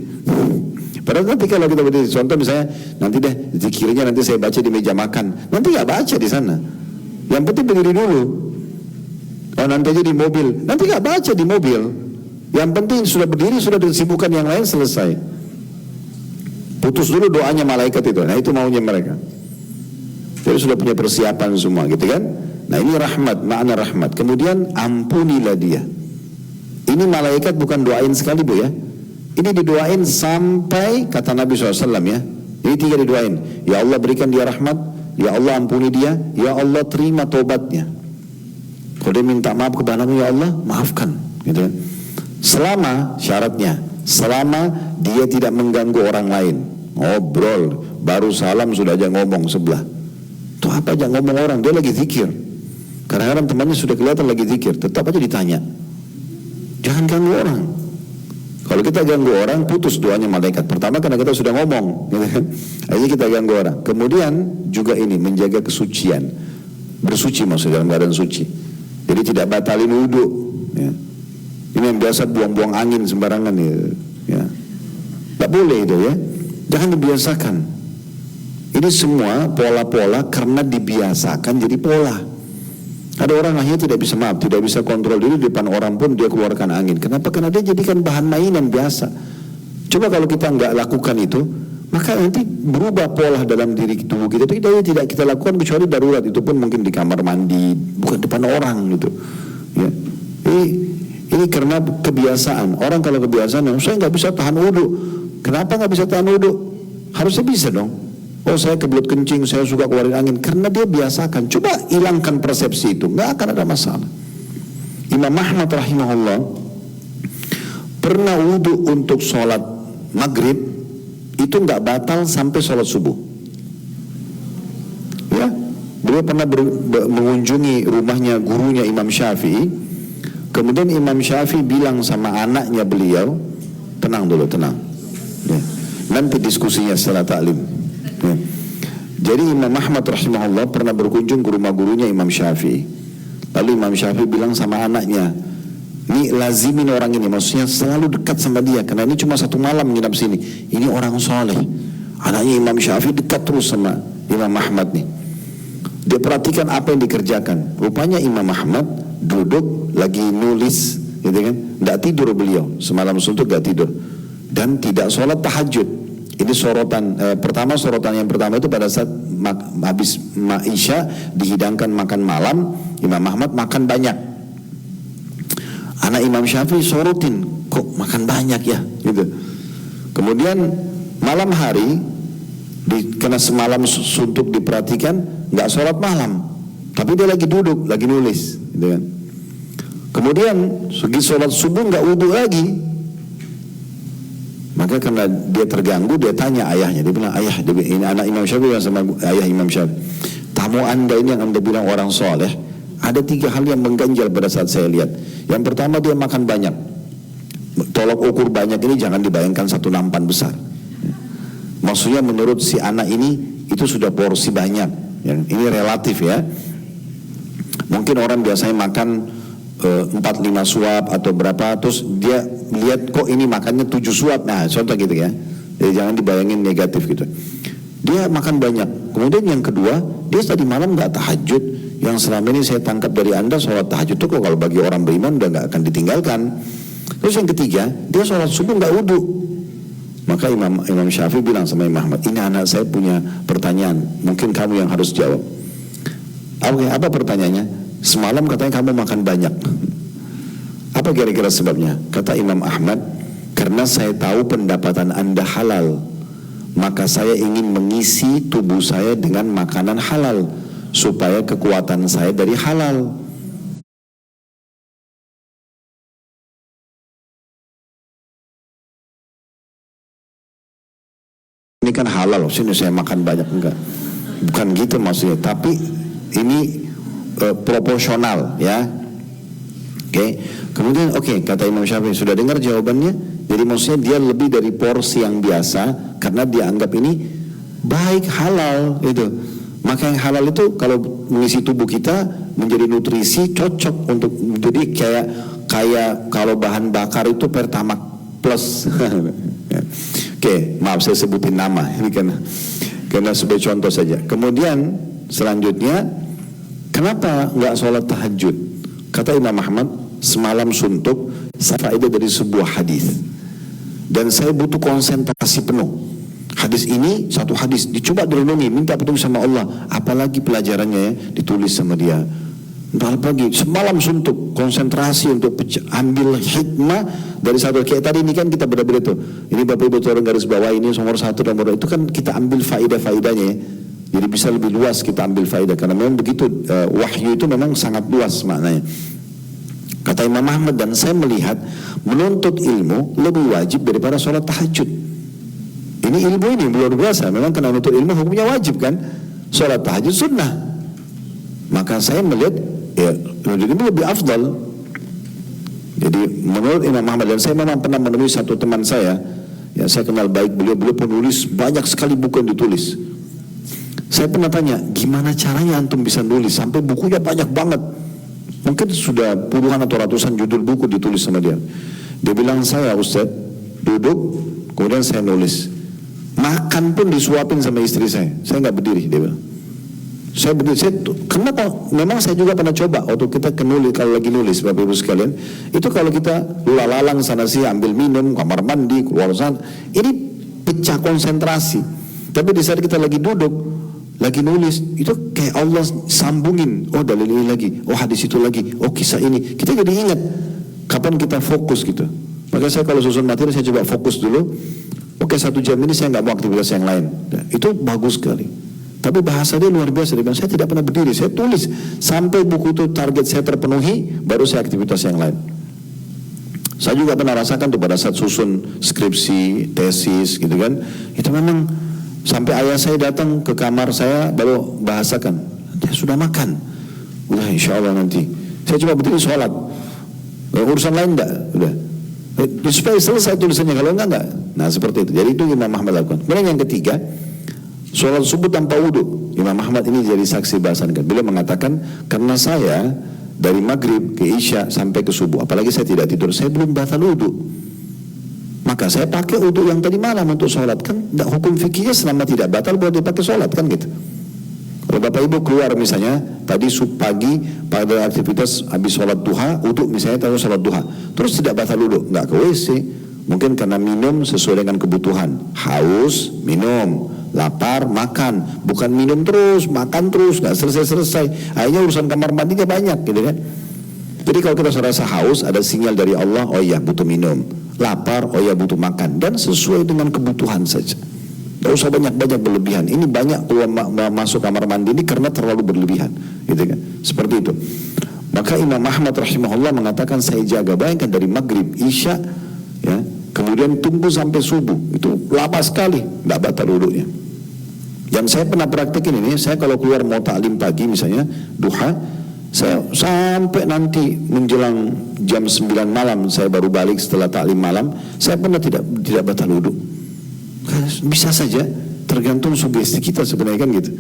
Padahal nanti kalau kita berdiri, contoh misalnya nanti deh zikirnya nanti saya baca di meja makan, nanti nggak baca di sana. Yang penting berdiri dulu. Oh nanti aja di mobil, nanti nggak baca di mobil. Yang penting sudah berdiri, sudah disibukkan yang lain, selesai. Putus dulu doanya malaikat itu. Nah itu maunya mereka. Jadi sudah punya persiapan semua gitu kan. Nah ini rahmat, makna rahmat. Kemudian ampunilah dia. Ini malaikat bukan doain sekali Bu ya. Ini didoain sampai kata Nabi SAW ya. Ini 3 didoain. Ya Allah berikan dia rahmat, ya Allah ampuni dia, ya Allah terima tobatnya. Kalau dia minta maaf kepadamu, ya Allah maafkan gitu kan. Selama syaratnya, selama dia tidak mengganggu orang lain. Ngobrol, baru salam sudah aja ngomong sebelah. Tuh apa aja ngomong orang, dia lagi zikir. Kadang-kadang temannya sudah kelihatan lagi zikir, tetap aja ditanya. Jangan ganggu orang. Kalau kita ganggu orang, putus doanya malaikat. Pertama karena kita sudah ngomong gitu kan. Akhirnya kita ganggu orang. Kemudian juga ini menjaga kesucian. Bersuci maksudnya dalam keadaan suci. Jadi tidak batalin wudhu ya. Ini yang biasa buang-buang angin sembarangan ya. Tak boleh itu ya. Jangan dibiasakan. Ini semua pola-pola karena dibiasakan jadi pola. Ada orang akhirnya tidak bisa maaf, tidak bisa kontrol diri di depan orang pun dia keluarkan angin. Kenapa? Karena dia jadikan bahan mainan biasa. Coba kalau kita nggak lakukan itu, maka nanti berubah pola dalam diri tubuh kita. Itu tidak kita lakukan kecuali darurat, itu pun mungkin di kamar mandi, bukan depan orang gitu. Ya. Ini karena kebiasaan. Orang kalau kebiasaan, saya nggak bisa tahan wudhu. Kenapa nggak bisa tahan wudhu? Harusnya bisa dong. Oh saya kebelut kencing, saya suka keluarin angin. Karena dia biasakan. Coba hilangkan persepsi itu, nggak akan ada masalah. Imam Ahmad rahimahullah pernah wudhu untuk sholat maghrib, itu nggak batal sampai sholat subuh. Ya, beliau pernah mengunjungi rumahnya gurunya Imam Syafi'i. Kemudian Imam Syafi'i bilang sama anaknya beliau, tenang dulu, tenang. Ya. Nanti diskusinya setelah taklim. Ya. Jadi Imam Ahmad rahimahullah pernah berkunjung ke rumah gurunya Imam Syafi'i. Lalu Imam Syafi'i bilang sama anaknya, ini lazimin orang ini, maksudnya selalu dekat sama dia, karena ini cuma 1 malam nginap sini. Ini orang soleh. Anaknya Imam Syafi'i dekat terus sama Imam Ahmad nih. Dia perhatikan apa yang dikerjakan. Rupanya Imam Ahmad duduk lagi nulis, gitu kan? Tidak tidur beliau, semalam suntuk tidak tidur, dan tidak sholat tahajud. Ini sorotan pertama, sorotan yang pertama itu pada saat habis Isya dihidangkan makan malam, Imam Ahmad makan banyak. Anak Imam Syafi'i sorotin, kok makan banyak ya, gitu. Kemudian malam hari, karena semalam suntuk diperhatikan, nggak sholat malam, Tapi dia lagi duduk, lagi nulis, gitu kan. Kemudian segi sholat subuh nggak wudhu lagi. Maka karena dia terganggu, dia tanya ayahnya. Dia bilang, ayah, ini anak Imam Syafi'i sama ayah Imam Syafi'i. Tamu anda ini yang anda bilang orang soleh, ada 3 hal yang mengganjal pada saat saya lihat. Yang pertama, dia makan banyak. Tolok ukur banyak ini jangan dibayangkan satu nampan besar. Maksudnya menurut si anak ini itu sudah porsi banyak. Ini relatif ya. Mungkin orang biasanya makan 4-5 suap atau berapa, terus dia lihat kok ini makannya 7 suap, nah contoh gitu ya. Jadi jangan dibayangin negatif gitu. Dia makan banyak. Kemudian yang kedua, dia tadi malam nggak tahajud. Yang selama ini saya tangkap dari anda, sholat tahajud itu kok kalau bagi orang beriman udah nggak akan ditinggalkan. Terus yang ketiga, dia sholat subuh nggak wudhu. Maka Imam Syafi'i bilang sama Imam Ahmad, ini anak saya punya pertanyaan, mungkin kamu yang harus jawab. Oke, apa pertanyaannya? Semalam katanya kamu makan banyak. Apa kira-kira sebabnya? Kata Imam Ahmad, karena saya tahu pendapatan anda halal, maka saya ingin mengisi tubuh saya dengan makanan halal, supaya kekuatan saya dari halal. Ini kan halal, sini saya makan banyak, enggak. Bukan gitu maksudnya, tapi ini proporsional ya. Oke. Kemudian kata Imam Syafi'i, sudah dengar jawabannya? Jadi maksudnya dia lebih dari porsi yang biasa karena dia anggap ini baik, halal gitu. Maka yang halal itu kalau mengisi tubuh kita menjadi nutrisi cocok untuk, jadi kayak kalau bahan bakar itu Pertamax Plus. Oke, maaf saya sebutin nama ini karena sebagai contoh saja. Kemudian selanjutnya, kenapa nggak sholat tahajud? Kata Imam Ahmad, semalam suntuk, saya faedah dari sebuah hadis dan saya butuh konsentrasi penuh. Hadis ini satu hadis, dicoba direnungi, minta petunjuk sama Allah, apalagi pelajarannya ya, ditulis sama dia. Entah pagi, semalam suntuk, konsentrasi untuk ambil hikmah dari satu. Kayak tadi ini kan kita beda-beda tuh. Ini Bapak Ibu turun garis bawah, ini nomor 1 nomor 2, itu kan kita ambil faedah-faedahnya ya. Jadi bisa lebih luas kita ambil faedah, karena memang begitu, wahyu itu memang sangat luas maknanya. Kata Imam Ahmad, dan saya melihat menuntut ilmu lebih wajib daripada sholat tahajud. Ini ilmu ini luar biasa, memang karena menuntut ilmu hukumnya wajib kan, sholat tahajud sunnah. Maka saya melihat ya ini lebih afdal. Jadi menurut Imam Ahmad, dan saya memang pernah menemui satu teman saya, ya saya kenal baik beliau penulis banyak sekali buku yang ditulis. Saya pernah tanya, gimana caranya antum bisa nulis sampai bukunya banyak banget? Mungkin sudah puluhan atau ratusan judul buku ditulis sama dia. Dia bilang, saya Ustaz duduk, kemudian saya nulis. Makan pun disuapin sama istri saya nggak berdiri, dia bilang. Saya berdiri, kenapa? Memang saya juga pernah coba waktu kita nulis, kalau lagi nulis Bapak Ibu sekalian, itu kalau kita lalang sana sih, ambil minum, kamar mandi, keluar sana, ini pecah konsentrasi. Tapi di saat kita lagi duduk, lagi nulis, itu kayak Allah sambungin, oh dalil ini lagi, oh hadis itu lagi, oh kisah ini, kita jadi ingat kapan kita fokus gitu. Maka saya kalau susun materi, saya coba fokus dulu. Oke, 1 jam ini saya nggak mau aktivitas yang lain. Nah, itu bagus sekali. Tapi bahasa dia luar biasa. Dia bilang, saya tidak pernah berdiri, saya tulis sampai buku itu target saya terpenuhi, baru saya aktivitas yang lain. Saya juga pernah rasakan tuh pada saat susun skripsi, tesis gitu kan. Itu memang sampai ayah saya datang ke kamar saya baru bahasakan. Dia sudah makan. Udah insya Allah nanti. Saya coba berdiri sholat. Urusan lain enggak? Udah. Supaya selesai tulisannya, kalau enggak. Nah seperti itu. Jadi itu Imam Ahmad lakukan. Kemudian yang ketiga, sholat subuh tanpa wudhu. Imam Ahmad ini jadi saksi bahasan kan. Beliau mengatakan, karena saya dari maghrib ke isya sampai ke subuh, apalagi saya tidak tidur, saya belum batal wudhu. Maka saya pakai wudhu yang tadi malam untuk sholat. Kan hukum fikihnya selama tidak batal boleh dipakai sholat kan gitu. Kalau Bapak Ibu keluar misalnya tadi pagi pada aktivitas habis sholat duha, wudhu misalnya tahu sholat duha, terus tidak batal wudhu, nggak ke WC, mungkin karena minum sesuai dengan kebutuhan, haus minum, lapar makan, bukan minum terus makan terus nggak selesai, akhirnya urusan kamar mandinya banyak gitu kan. Jadi kalau kita merasa haus, ada sinyal dari Allah, oh iya butuh minum, lapar, oh iya butuh makan, dan sesuai dengan kebutuhan saja. Tidak usah banyak-banyak berlebihan. Ini banyak keluar masuk kamar mandi ini karena terlalu berlebihan, gitu kan? Seperti itu. Maka Imam Ahmad rahimahullah mengatakan saya jaga, bayangkan dari maghrib, isya, ya, kemudian tunggu sampai subuh, itu lama sekali, tidak batal wudhunya. Dan saya pernah praktekin ini, saya kalau keluar mau taklim pagi misalnya, duha, saya sampai nanti menjelang jam 9 malam saya baru balik setelah taklim malam, saya pernah tidak batal wudhu. Bisa saja, tergantung sugesti kita sebenarnya kan gitu.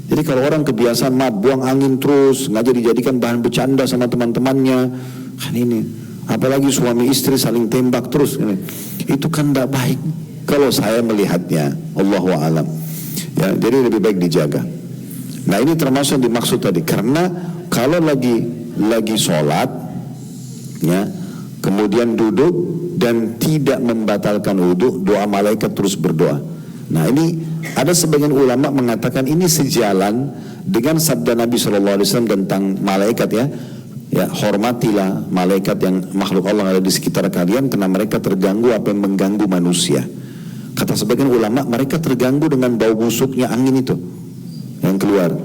Jadi kalau orang kebiasaan buang angin terus, ngajar dijadikan bahan bercanda sama teman-temannya, kan ini, apalagi suami istri saling tembak terus, itu kan tidak baik. Kalau saya melihatnya, Allahu a'lam. Ya, jadi lebih baik dijaga. Nah ini termasuk dimaksud tadi, karena kalau lagi sholat, ya, kemudian duduk dan tidak membatalkan wudhu, doa malaikat terus berdoa. Nah ini ada sebagian ulama mengatakan ini sejalan dengan sabda Nabi SAW tentang malaikat, ya, hormatilah malaikat yang makhluk Allah yang ada di sekitar kalian karena mereka terganggu apa yang mengganggu manusia. Kata sebagian ulama, mereka terganggu dengan bau busuknya angin itu yang keluar.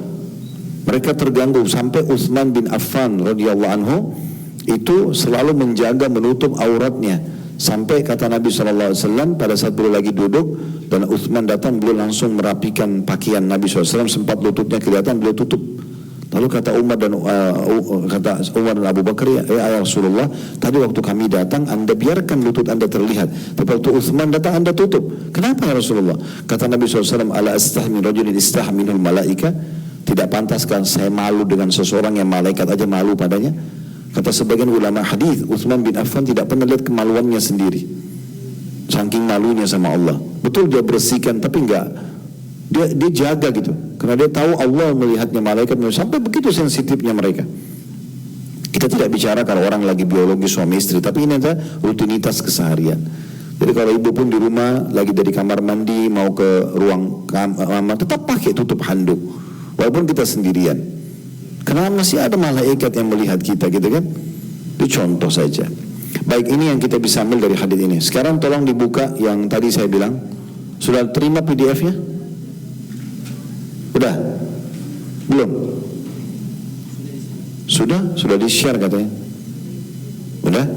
Mereka terganggu sampai Utsman bin Affan radhiyallahu anhu itu selalu menjaga menutup auratnya, sampai kata Nabi SAW pada saat beliau lagi duduk dan Utsman datang, beliau langsung merapikan pakaian Nabi SAW, sempat lututnya kelihatan, beliau tutup. Lalu kata Umar dan Abu Bakar, ya Rasulullah, tadi waktu kami datang Anda biarkan lutut Anda terlihat, tapi waktu Utsman datang Anda tutup. Kenapa ya Rasulullah? Kata Nabi SAW, ala astahmi rajulin istahminul malaika, tidak pantaskah saya malu dengan seseorang yang malaikat aja malu padanya? Kata sebagian ulama hadis, Utsman bin Affan tidak pernah lihat kemaluannya sendiri, saking malunya sama Allah. Betul dia bersihkan, tapi enggak, dia jaga gitu, karena dia tahu Allah melihatnya, malaikat sampai begitu sensitifnya mereka. Kita tidak bicara kalau orang lagi biologi suami istri, tapi ini adalah rutinitas keseharian. Jadi kalau ibu pun di rumah lagi dari kamar mandi mau ke ruang kamar, tetap pakai tutup handuk, walaupun kita sendirian. Karena masih ada malaikat yang melihat kita, gitu kan? Itu contoh saja. Baik, ini yang kita bisa ambil dari hadis ini. Sekarang tolong dibuka yang tadi saya bilang. Sudah terima PDF-nya? Udah? Belum? Sudah di-share katanya. Udah?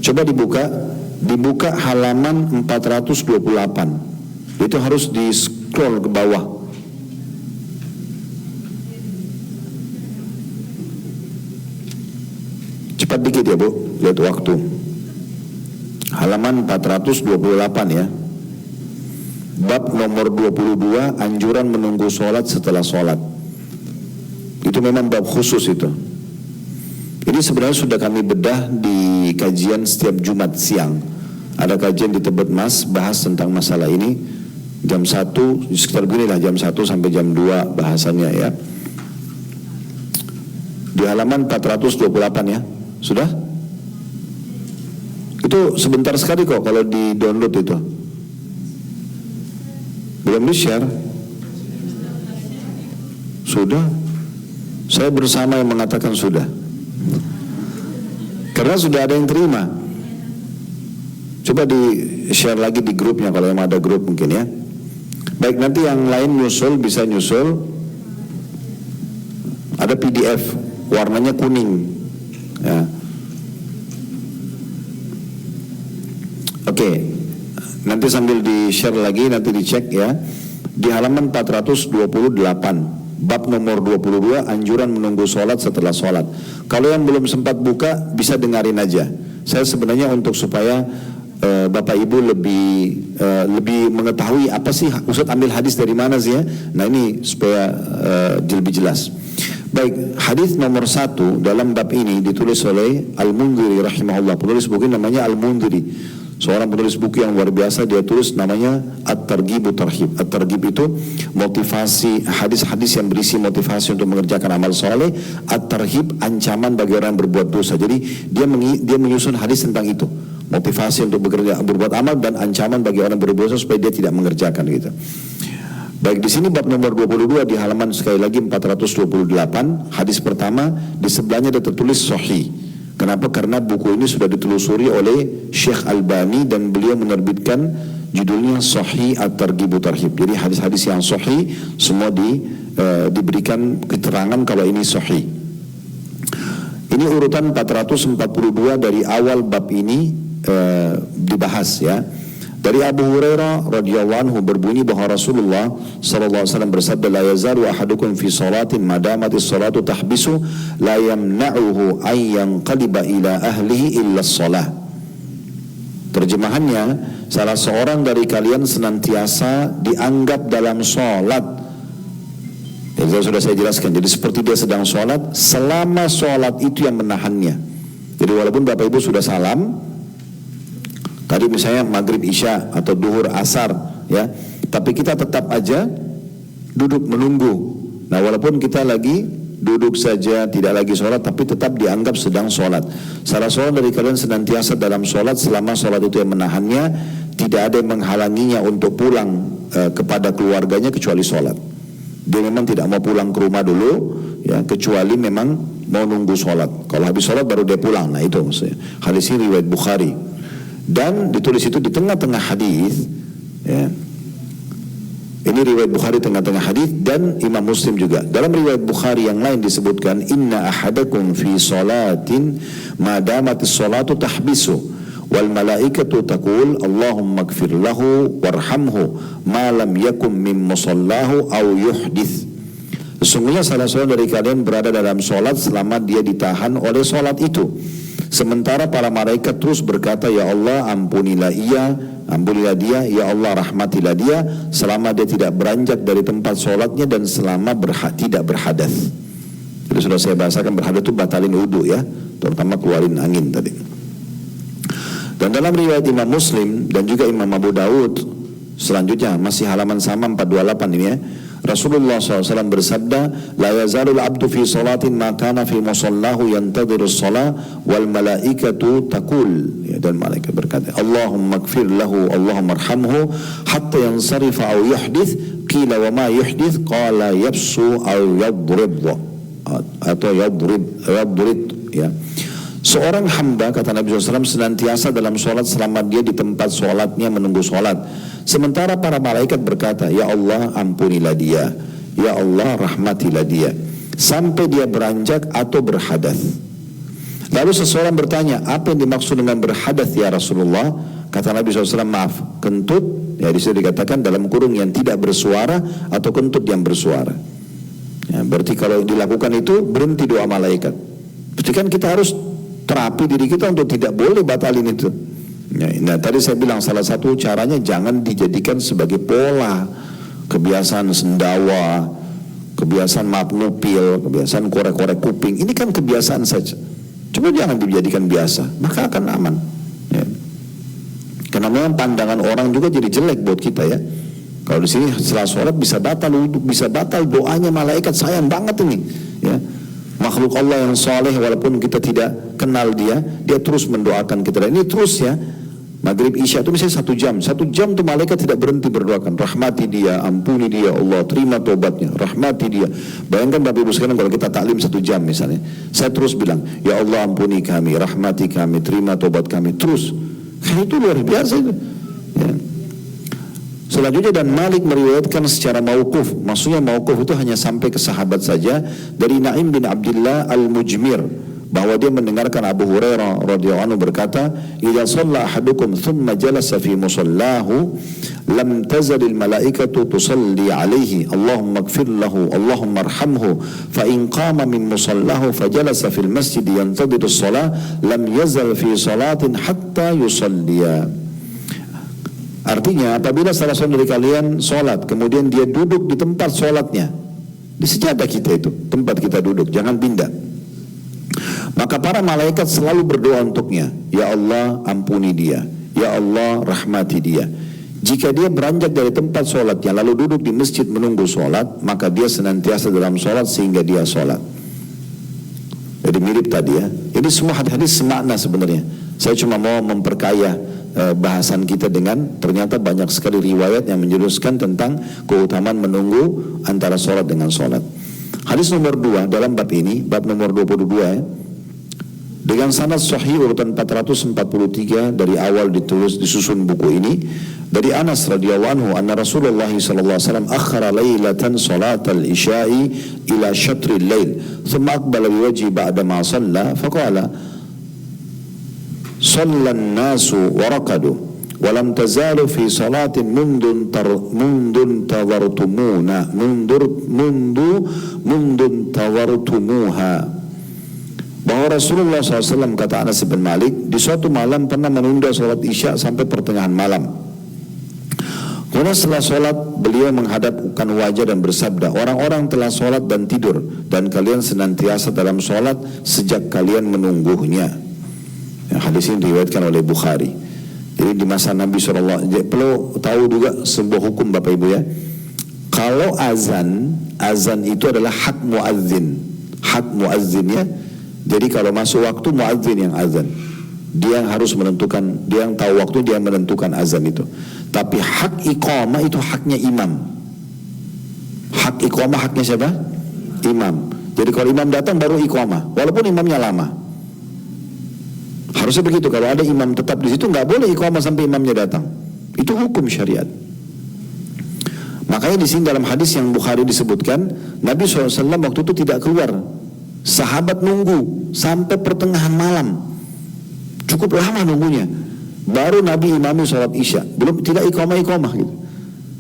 Coba dibuka halaman 428. Itu harus di-scroll ke bawah. Cepat dikit ya Bu, lihat waktu. Halaman 428 ya. Bab nomor 22, anjuran menunggu sholat setelah sholat. Itu memang bab khusus itu. Ini sebenarnya sudah kami bedah di kajian setiap Jumat siang. Ada kajian di Tebet Mas, bahas tentang masalah ini. Jam 1, sekitar beginilah, jam 1 sampai jam 2 bahasannya ya. Di halaman 428 ya. Sudah? Itu sebentar sekali kok kalau di download itu. Belum di share? Sudah? Saya bersama yang mengatakan sudah. Karena sudah ada yang terima. Coba di share lagi di grupnya kalau yang ada grup mungkin ya. Baik, nanti yang lain nyusul bisa nyusul. Ada PDF warnanya kuning. Ya. Oke, nanti sambil di share lagi, nanti dicek ya. Di halaman 428, bab nomor 22, anjuran menunggu sholat setelah sholat. Kalau yang belum sempat buka, bisa dengarin aja. Saya sebenarnya untuk supaya Bapak Ibu lebih mengetahui apa sih Ustaz ambil hadis dari mana sih ya. Nah ini supaya lebih jelas. Baik, hadis nomor 1 dalam bab ini ditulis oleh Al-Mundhiri rahimahullah. Penulis buku namanya Al-Mundhiri, seorang penulis buku yang luar biasa. Dia tulis namanya At-Targhib Tarhib. At-Targhib itu motivasi, hadis-hadis yang berisi motivasi untuk mengerjakan amal soleh. At-Tarhib ancaman bagi orang yang berbuat dosa. Jadi dia menyusun hadis tentang itu, motivasi untuk berbuat amal dan ancaman bagi orang yang berbuat dosa supaya dia tidak mengerjakan gitu. Baik, di sini bab nomor 22 di halaman sekali lagi 428, hadis pertama di sebelahnya ada tertulis sahih. Kenapa? Karena buku ini sudah ditelusuri oleh Syekh Albani dan beliau menerbitkan judulnya Sahih At-Targhib Tarhib. Jadi hadis-hadis yang sahih semua diberikan keterangan kalau ini sahih. Ini urutan 442 dari awal bab ini dibahas ya. Dari Abu Hurairah radhiyallahu anhu berbunyi bahwa Rasulullah sallallahu alaihi wasallam bersabda, la yazalu ahadukum fi salatin madamatis salatu tahbisu la yamna'uhu an yanqaliba ila ahlihi illa shalah. Terjemahannya, salah seorang dari kalian senantiasa dianggap dalam sholat. Jadi sudah saya jelaskan, jadi seperti dia sedang sholat, selama sholat itu yang menahannya. Jadi walaupun Bapak Ibu sudah salam, tadi misalnya maghrib isya atau duhur asar ya, tapi kita tetap aja duduk menunggu. Nah walaupun kita lagi duduk saja, tidak lagi sholat, tapi tetap dianggap sedang sholat. Salah seorang dari kalian senantiasa dalam sholat selama sholat itu yang menahannya, tidak ada yang menghalanginya untuk pulang kepada keluarganya kecuali sholat. Dia memang tidak mau pulang ke rumah dulu ya, kecuali memang mau nunggu sholat. Kalau habis sholat baru dia pulang. Nah itu maksudnya. Hadis ini riwayat Bukhari. Dan ditulis itu di tengah-tengah hadis ya. Ini riwayat Bukhari tengah-tengah hadis dan Imam Muslim juga. Dalam riwayat Bukhari yang lain disebutkan, inna ahadakum fi salatin madamatis salatu tahbisu wal malaikatu taqul Allahumma ighfir lahu warhamhu ma lam yakum min musallahu aw yuhdits. Sesungguhnya salah seorang dari kalian berada dalam solat selama dia ditahan oleh solat itu. Sementara para malaikat terus berkata, ya Allah ampunilah dia, ya Allah rahmatilah dia selama dia tidak beranjak dari tempat solatnya dan selama tidak berhadas. Jadi sudah saya bahasakan, berhadas itu batalin wudu ya, terutama keluarin angin tadi. Dan dalam riwayat Imam Muslim dan juga Imam Abu Daud selanjutnya, masih halaman sama 428 ini ya, Rasulullah SAW bersabda, la yazalul abdu fi salatin ma kana fi musallahu yantadhirus salah wal malaikatu taqul, ya, dan malaikat berkata, Allahumma ighfir lahu Allahumma arhamhu hatta yansarifa aw yuhdits, qila wa ma yuhdits, qala yabsu aw yadrib atau yadrib ya. Seorang hamba, kata Nabi SAW, senantiasa dalam sholat selama dia di tempat sholatnya menunggu sholat. Sementara para malaikat berkata, ya Allah ampunilah dia, ya Allah rahmatilah dia, sampai dia beranjak atau berhadas. Lalu seseorang bertanya, apa yang dimaksud dengan berhadas ya Rasulullah? Kata Nabi SAW, maaf, kentut, ya disitu dikatakan dalam kurung yang tidak bersuara atau kentut yang bersuara. Ya, berarti kalau dilakukan itu berhenti doa malaikat. Berarti kan kita harus terapi diri kita untuk tidak boleh batalin itu. Nah tadi saya bilang salah satu caranya jangan dijadikan sebagai pola, kebiasaan sendawa, kebiasaan maaf ngupil, kebiasaan korek-korek kuping. Ini kan kebiasaan saja. Cuma jangan dijadikan biasa, maka akan aman ya. Karena memang pandangan orang juga jadi jelek buat kita ya. Kalau di sini setelah sholat bisa batal wudhu, bisa batal doanya malaikat, sayang banget ini ya. Makhluk Allah yang soleh, walaupun kita tidak kenal dia terus mendoakan kita. Dan ini terus ya, maghrib isya itu misalnya 1 jam tuh malaikat tidak berhenti berdoakan, rahmati dia, ampuni dia Allah, terima tobatnya, rahmati dia. Bayangkan Bapak Ibu sekalian kalau kita taklim 1 jam misalnya, saya terus bilang, ya Allah ampuni kami, rahmati kami, terima tobat kami, terus. Itu luar biasa itu ya. Selanjutnya, dan Malik meriwayatkan secara mauquf, maksudnya mauquf itu hanya sampai ke sahabat saja, dari Naim bin Abdullah al-Mujmir, bahwa dia mendengarkan Abu Hurairah radhiyallahu anhu berkata, idza shalla ahadukum thumma jalasa fi musallahu lam tazalil malaikatu tusalli alaihi Allahumma ighfir lahu Allahumma arhamhu fa in qama min musallahu fajalasa fil masjid yantadhiru as-salah lam yazal fi salatin hatta yusalliya. Artinya apabila salah seorang dari kalian sholat, kemudian dia duduk di tempat sholatnya, di sejadah kita itu, tempat kita duduk, jangan pindah, maka para malaikat selalu berdoa untuknya, ya Allah ampuni dia, ya Allah rahmati dia. Jika dia beranjak dari tempat sholatnya lalu duduk di masjid menunggu sholat, maka dia senantiasa dalam sholat sehingga dia sholat. Jadi mirip tadi ya. Ini semua hadis semakna sebenarnya. Saya cuma mau memperkaya bahasan kita dengan ternyata banyak sekali riwayat yang menjelaskan tentang keutamaan menunggu antara sholat dengan sholat. Hadis nomor 2 dalam bab ini, bab nomor 22 ya. Dengan sanad sahih urutan 443 dari awal disusun buku ini dari Anas radhiyallahu anhu anna Rasulullah sallallahu alaihi wasallam akhara lailatan salatal isya'i ila syatril lail thumma aqbala biwajhi ba'da ma shalla faqala shalla an-nasu wa raqadu wa lam tazalu fi salatin mundu tawartumuha. Bahwa Rasulullah SAW, kata Anas bin Malik, di suatu malam pernah menunda sholat isya sampai pertengahan malam. Kemudian setelah sholat, beliau menghadapkan wajah dan bersabda, orang-orang telah sholat dan tidur, dan kalian senantiasa dalam sholat sejak kalian menunggunya. Hadis ini diriwayatkan oleh Bukhari. Jadi di masa Nabi SAW, perlu tahu juga sebuah hukum Bapak Ibu ya. Kalau azan itu adalah hak muazzin ya. Jadi kalau masuk waktu muadzin yang azan, dia yang harus menentukan, dia yang tahu waktu, dia yang menentukan azan itu. Tapi hak iqamah itu haknya imam. Hak iqamah haknya siapa? Imam. Jadi kalau imam datang baru iqamah, walaupun imamnya lama. Harusnya begitu. Kalau ada imam tetap di situ nggak boleh iqamah sampai imamnya datang. Itu hukum syariat. Makanya di sini dalam hadis yang Bukhari disebutkan, Nabi SAW waktu itu tidak keluar. Sahabat nunggu sampai pertengahan malam, cukup lama nunggunya. Baru Nabi imami sholat isya, belum tidak iqamah gitu.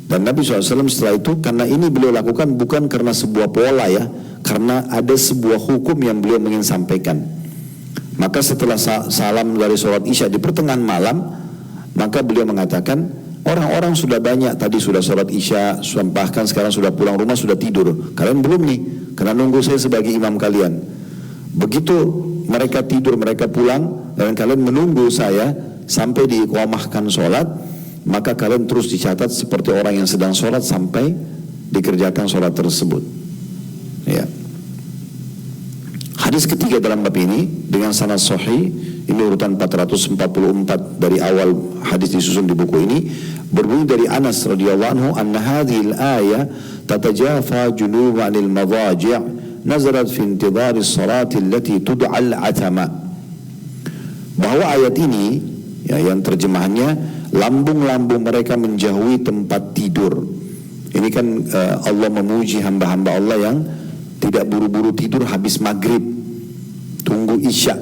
Dan Nabi SAW setelah itu, karena ini beliau lakukan bukan karena sebuah pola ya, karena ada sebuah hukum yang beliau ingin sampaikan. Maka setelah salam dari sholat isya di pertengahan malam, maka beliau mengatakan, orang-orang sudah banyak tadi sudah sholat isya, bahkan sekarang sudah pulang rumah, sudah tidur. Kalian belum nih, karena nunggu saya sebagai imam kalian. Begitu mereka tidur, mereka pulang, dan kalian menunggu saya sampai diiqamahkan sholat, maka kalian terus dicatat seperti orang yang sedang sholat sampai dikerjakan sholat tersebut. Ya. Hadis ketiga dalam bab ini dengan sanad sahih, ini urutan 444 dari awal hadis disusun di buku ini, berbunyi dari Anas radhiyallahu anhu anna hadhil ayah tatajafa junubu 'anil madaji' nazarat fi intidhari as-salati allati tud'al 'atama. Bahwa ayat ini ya, yang terjemahannya lambung-lambung mereka menjauhi tempat tidur. Ini kan Allah memuji hamba-hamba Allah yang tidak buru-buru tidur habis maghrib, tunggu isya.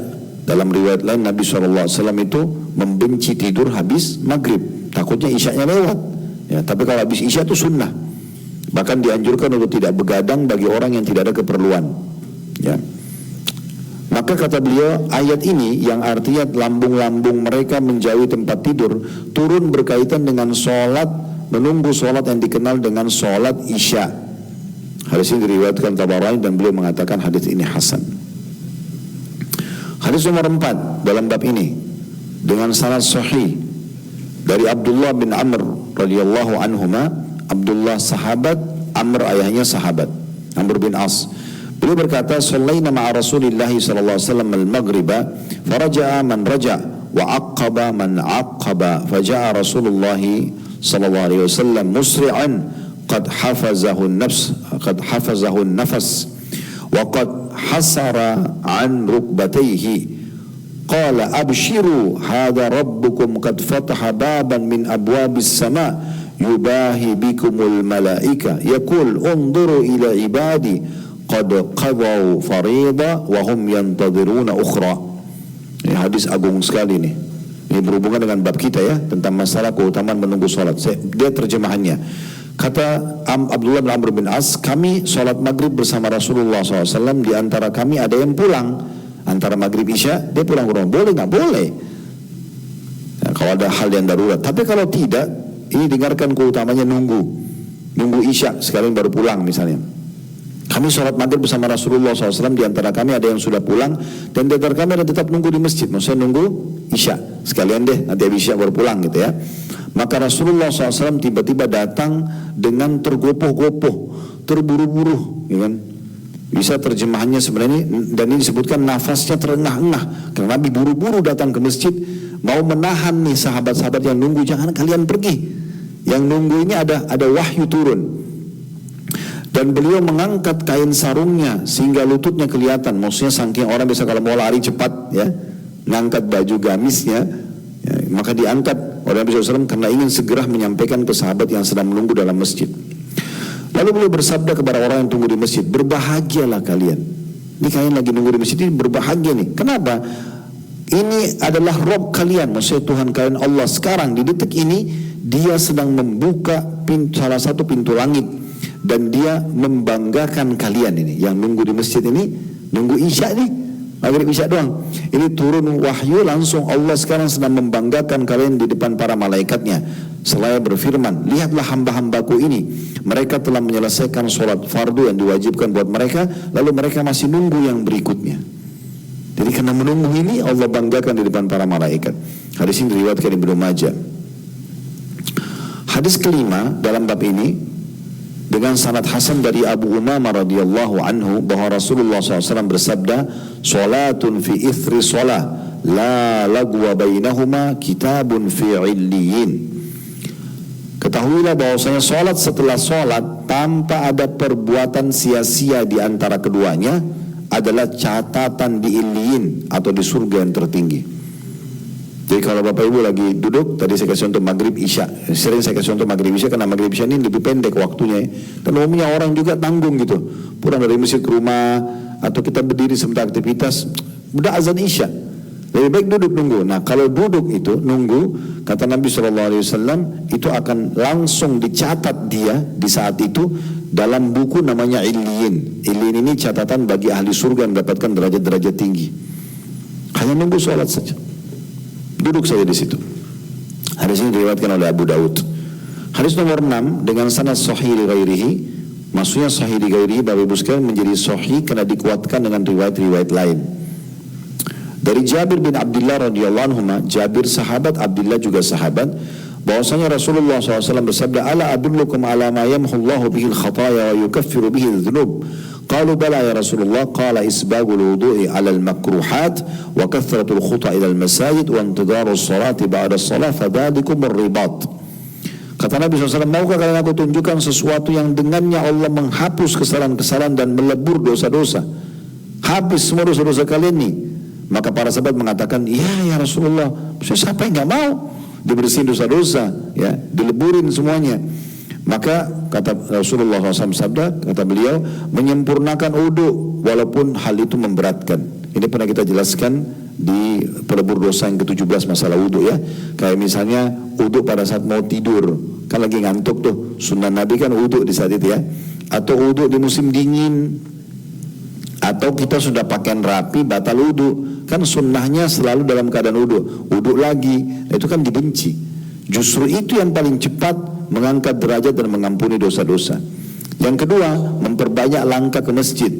Dalam riwayat lain Nabi SAW itu membenci tidur habis maghrib, takutnya isyanya lewat ya, tapi kalau habis isya itu sunnah. Bahkan dianjurkan untuk tidak begadang bagi orang yang tidak ada keperluan ya. Maka kata beliau, ayat ini yang artinya lambung-lambung mereka menjauhi tempat tidur, turun berkaitan dengan sholat, menunggu sholat yang dikenal dengan sholat isya. Hadis ini diriwayatkan Tabarani dan beliau mengatakan hadis ini hasan. Hadis nomor 4 dalam bab ini dengan sanad sahih dari Abdullah bin Amr radhiyallahu anhuma. Abdullah sahabat, Amr ayahnya sahabat, Amr bin As. Beliau berkata, "Shallaina ma'a Rasulillah sallallahu alaihi wasallam al-maghriba, faraja'a man raja' wa aqaba man aqaba, faja'a Rasulullah sallallahu alaihi wasallam musri'an qad hafazahu an-nafas wa qad hasara an rukbatayhi. Qala abshiru hadha rabbukum qad fataha baban min abwabis sama' yubahi bikumul malaika yaqul unzuru ila ibadi qad qadaw farida wa hum yantadhiruna ukhra." Ini hadis agung sekali nih. Ini berhubungan dengan bab kita ya, tentang masalah keutamaan menunggu salat. Dia terjemahannya. Kata Abdullah bin Amr bin As, kami sholat maghrib bersama Rasulullah SAW. Di antara kami ada yang pulang antara maghrib isya, dia pulang ke rumah. Boleh nggak? Boleh ya, kalau ada hal yang darurat. Tapi kalau tidak, ini dengarkan keutamanya nunggu isya sekalian baru pulang misalnya. Kami sholat maghrib bersama Rasulullah SAW. Di antara kami ada yang sudah pulang, dan di antara kami ada tetap nunggu di masjid. Maksudnya nunggu isya sekalian deh, nanti habis isya baru pulang gitu ya. Maka Rasulullah SAW tiba-tiba datang dengan tergopoh-gopoh, terburu-buru, ya kan? Bisa terjemahannya sebenarnya, dan ini disebutkan nafasnya terengah-engah, karena Nabi buru-buru datang ke masjid, mau menahan nih sahabat-sahabat yang nunggu, jangan kalian pergi. Yang nunggu ini ada wahyu turun. Dan beliau mengangkat kain sarungnya sehingga lututnya kelihatan. Maksudnya saking orang bisa kalau mau lari cepat ya, ngangkat baju gamisnya ya, maka diangkat oleh Nabi SAW karena ingin segera menyampaikan ke sahabat yang sedang menunggu dalam masjid. Lalu beliau bersabda kepada orang yang tunggu di masjid, berbahagialah kalian. Ini kalian lagi nunggu di masjid ini berbahagia nih. Kenapa? Ini adalah Rabb kalian, maksudnya Tuhan kalian Allah. Sekarang di detik ini Dia sedang membuka salah satu pintu langit. Dan Dia membanggakan kalian ini. Yang nunggu di masjid ini, nunggu Isya nih, maghrib Isya doang. Ini turun wahyu langsung Allah sekarang sedang membanggakan kalian di depan para malaikatnya. Seraya berfirman, lihatlah hamba-hambaku ini. Mereka telah menyelesaikan sholat fardu yang diwajibkan buat mereka. Lalu mereka masih nunggu yang berikutnya. Jadi karena menunggu ini Allah banggakan di depan para malaikat. Hadis ini diriwayatkan Ibnu Majah. Hadis kelima dalam bab ini dengan sanad hasan dari Abu Umamah radhiyallahu anhu bahwa Rasulullah SAW bersabda, "Salatun fi ithri salah, la lagwa bainahuma, kitabun fi illiyin." Ketahuilah bahwasanya salat setelah salat tanpa ada perbuatan sia-sia di antara keduanya adalah catatan di illiyin atau di surga yang tertinggi. Jadi kalau Bapak Ibu lagi duduk, tadi saya kasih contoh maghrib isya, sering saya kasih contoh maghrib isya karena maghrib isya ini lebih pendek waktunya. Dan umumnya orang juga tanggung gitu, pulang dari masjid ke rumah atau kita berdiri sebentar aktivitas, udah azan isya, lebih baik duduk nunggu. Nah kalau duduk itu nunggu, kata Nabi SAW itu akan langsung dicatat dia di saat itu dalam buku namanya Illiyin. Illiyin ini catatan bagi ahli surga yang mendapatkan derajat-derajat tinggi. Hanya nunggu sholat saja. Duduk saja di situ. Hadis ini diriwayatkan oleh Abu Daud. Hadis nomor 6 dengan sanad sahih li ghairihi. Maksudnya sahih li ghairihi Bapak Ibu sekalian menjadi sahih karena dikuatkan dengan riwayat-riwayat lain. Dari Jabir bin Abdullah radhiyallahu anhu, Jabir sahabat, Abdullah juga sahabat, bahwasanya Rasulullah SAW bersabda, "Ala adullukum ala ma yamhullahu bihil khataya wa yukaffiru bihil dhunub." Qalu bala ya Rasulullah, qala isbagul wudu'i 'ala al-makruhat wa kathratul khuta' ila al-masajid wa intidharus salati ba'da as-salah fadhalikum ar-ribat. Kata Nabi SAW, maukah kalian aku tunjukkan sesuatu yang dengannya Allah menghapus kesalahan-kesalahan dan melebur dosa-dosa? Habis semua dosa-dosa kalian nih. Maka para sahabat mengatakan, iya ya Rasulullah, siapa yang gak mau dibersihin dosa-dosa, ya, dileburin semuanya. Maka kata Rasulullah SAW sabda, kata beliau, menyempurnakan wudu walaupun hal itu memberatkan. Ini pernah kita jelaskan di pelebur dosa yang ke-17 masalah wudu ya. Kayak misalnya wudu pada saat mau tidur, kan lagi ngantuk tuh, sunnah Nabi kan wudu di saat itu ya. Atau wudu di musim dingin, atau kita sudah pakaian rapi batal wudu, kan sunnahnya selalu dalam keadaan wudu lagi, itu kan dibenci. Justru itu yang paling cepat mengangkat derajat dan mengampuni dosa-dosa. Yang kedua, memperbanyak langkah ke masjid.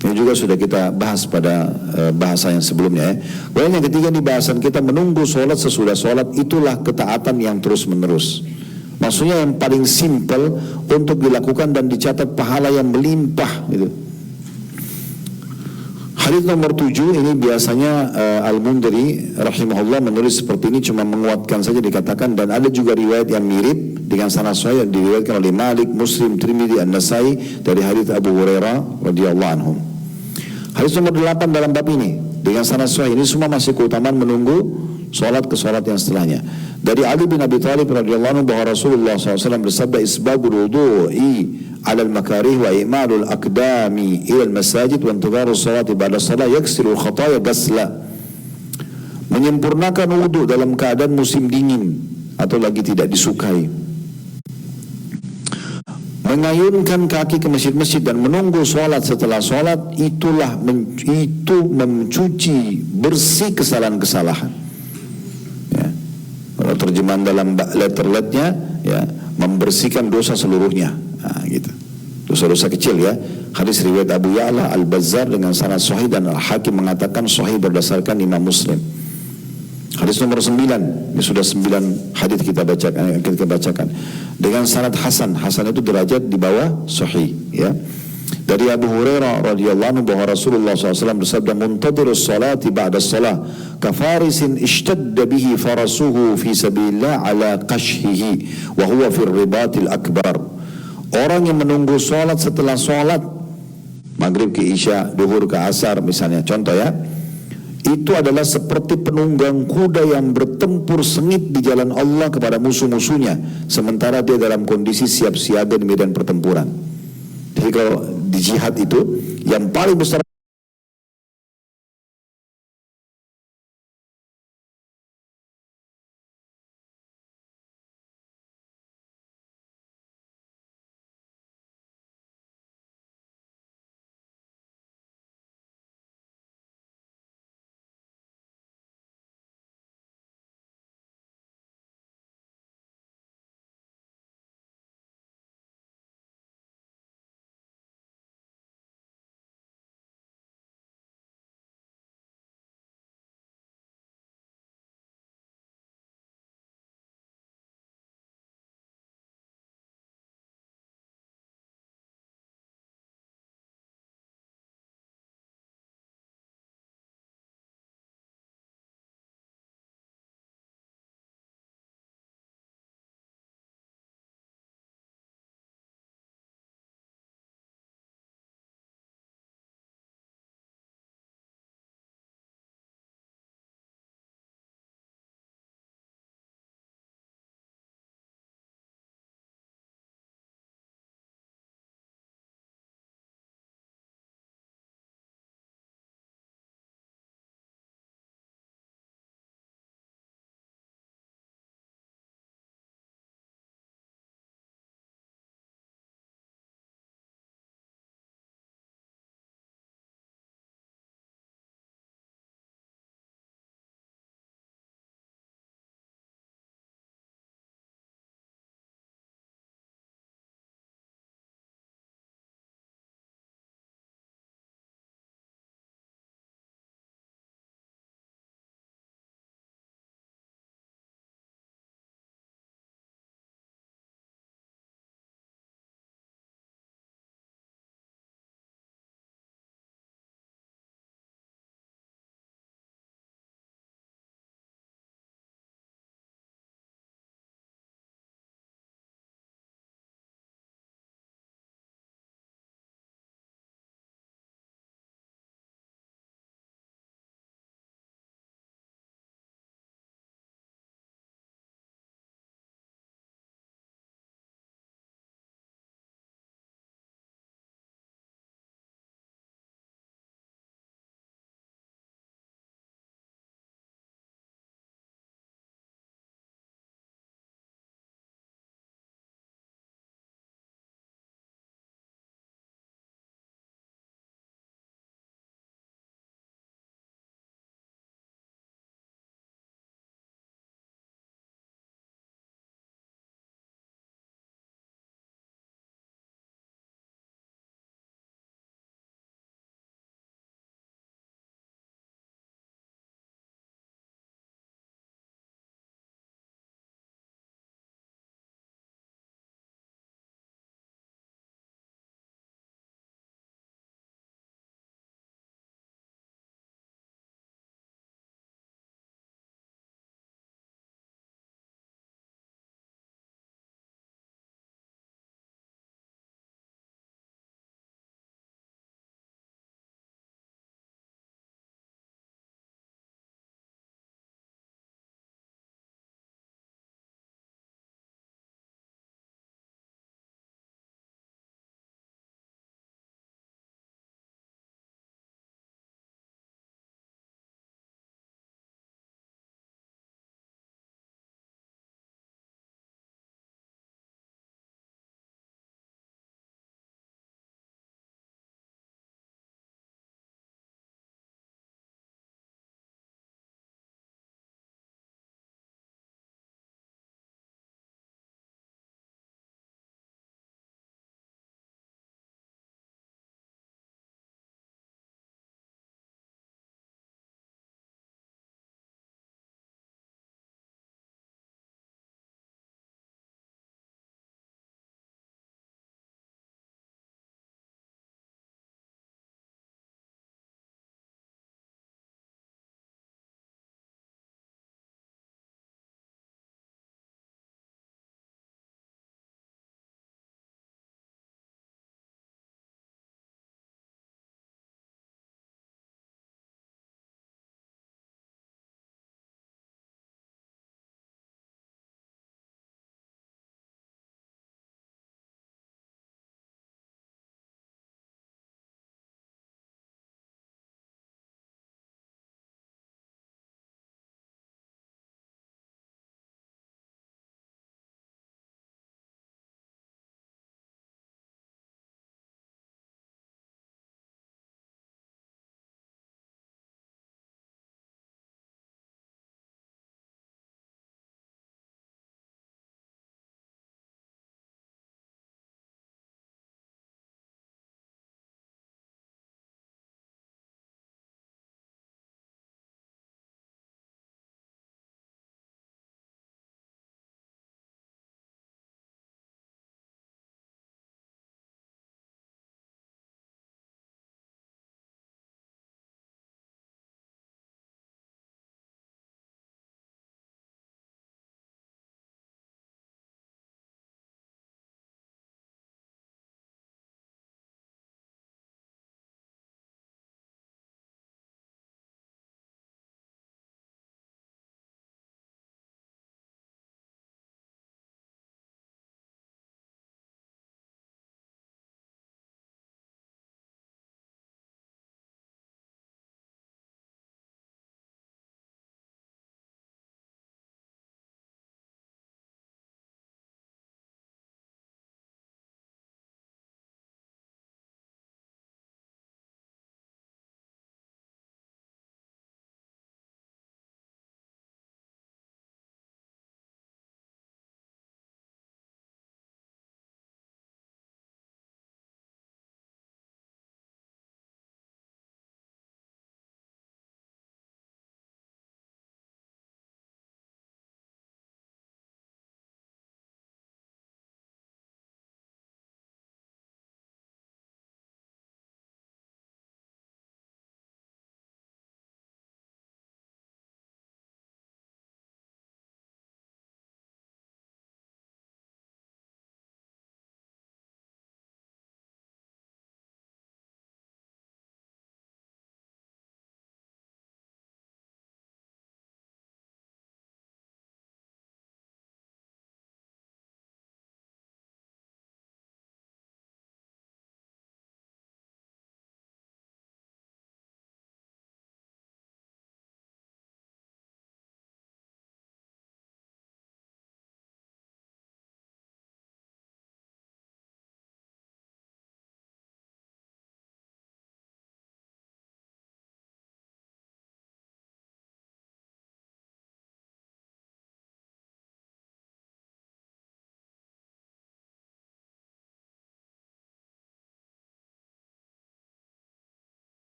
Ini juga sudah kita bahas pada bahasa yang sebelumnya ya. Kemudian yang ketiga di bahasan kita, menunggu sholat sesudah sholat, itulah ketaatan yang terus menerus. Maksudnya yang paling simpel untuk dilakukan dan dicatat pahala yang melimpah gitu. Hadis nomor 7 ini biasanya Al-Mundhiri rahimahullah menulis seperti ini, cuma menguatkan saja dikatakan, dan ada juga riwayat yang mirip dengan sanad sahih yang diriwayatkan oleh Malik, Muslim, Tirmidzi, An-Nasai dari hadis Abu Hurairah radhiyallahu anhu. Hadis nomor 8 dalam bab ini dengan sanad sahih, ini semua masih keutamaan menunggu salat ke salat yang setelahnya. Dari Ali bin Abi Thalib radhiyallahu anhu bahwa Rasulullah SAW bersabda, isbagul wudu'i 'ala al-makarih wa imalul aqdami ila al-masajid wa intidharus salati ba'da salat yaksilu al-khataya ghasla. Menyempurnakan wudu dalam keadaan musim dingin atau lagi tidak disukai. Mengayunkan kaki ke masjid-masjid dan menunggu sholat setelah sholat, itu mencuci bersih kesalahan-kesalahan. Ya. Kalau terjemahan dalam letter-letternya, ya, membersihkan dosa seluruhnya. Nah, gitu. Dosa-dosa kecil ya. Hadis riwayat Abu Ya'la Al-Bazzar dengan sanad sahih dan Al-Hakim mengatakan sahih berdasarkan Imam Muslim. Hadis nomor 9, ini sudah 9 hadis kita bacakan dengan sanad hasan. Hasan itu derajat di bawah sahih ya. Dari Abu Hurairah radhiyallahu anhu bahwa Rasulullah SAW bersabda, muntadirus salati ba'da salah kafarisin ishtadda bihi farasuhu fi sabilillah ala qashhihi wa huwa fi ribatil akbar. Orang yang menunggu sholat setelah sholat maghrib ke isya, duhur ke asar misalnya, contoh ya, itu adalah seperti penunggang kuda yang bertempur sengit di jalan Allah kepada musuh-musuhnya, sementara dia dalam kondisi siap siaga di medan pertempuran. Jadi kalau di jihad itu yang paling besar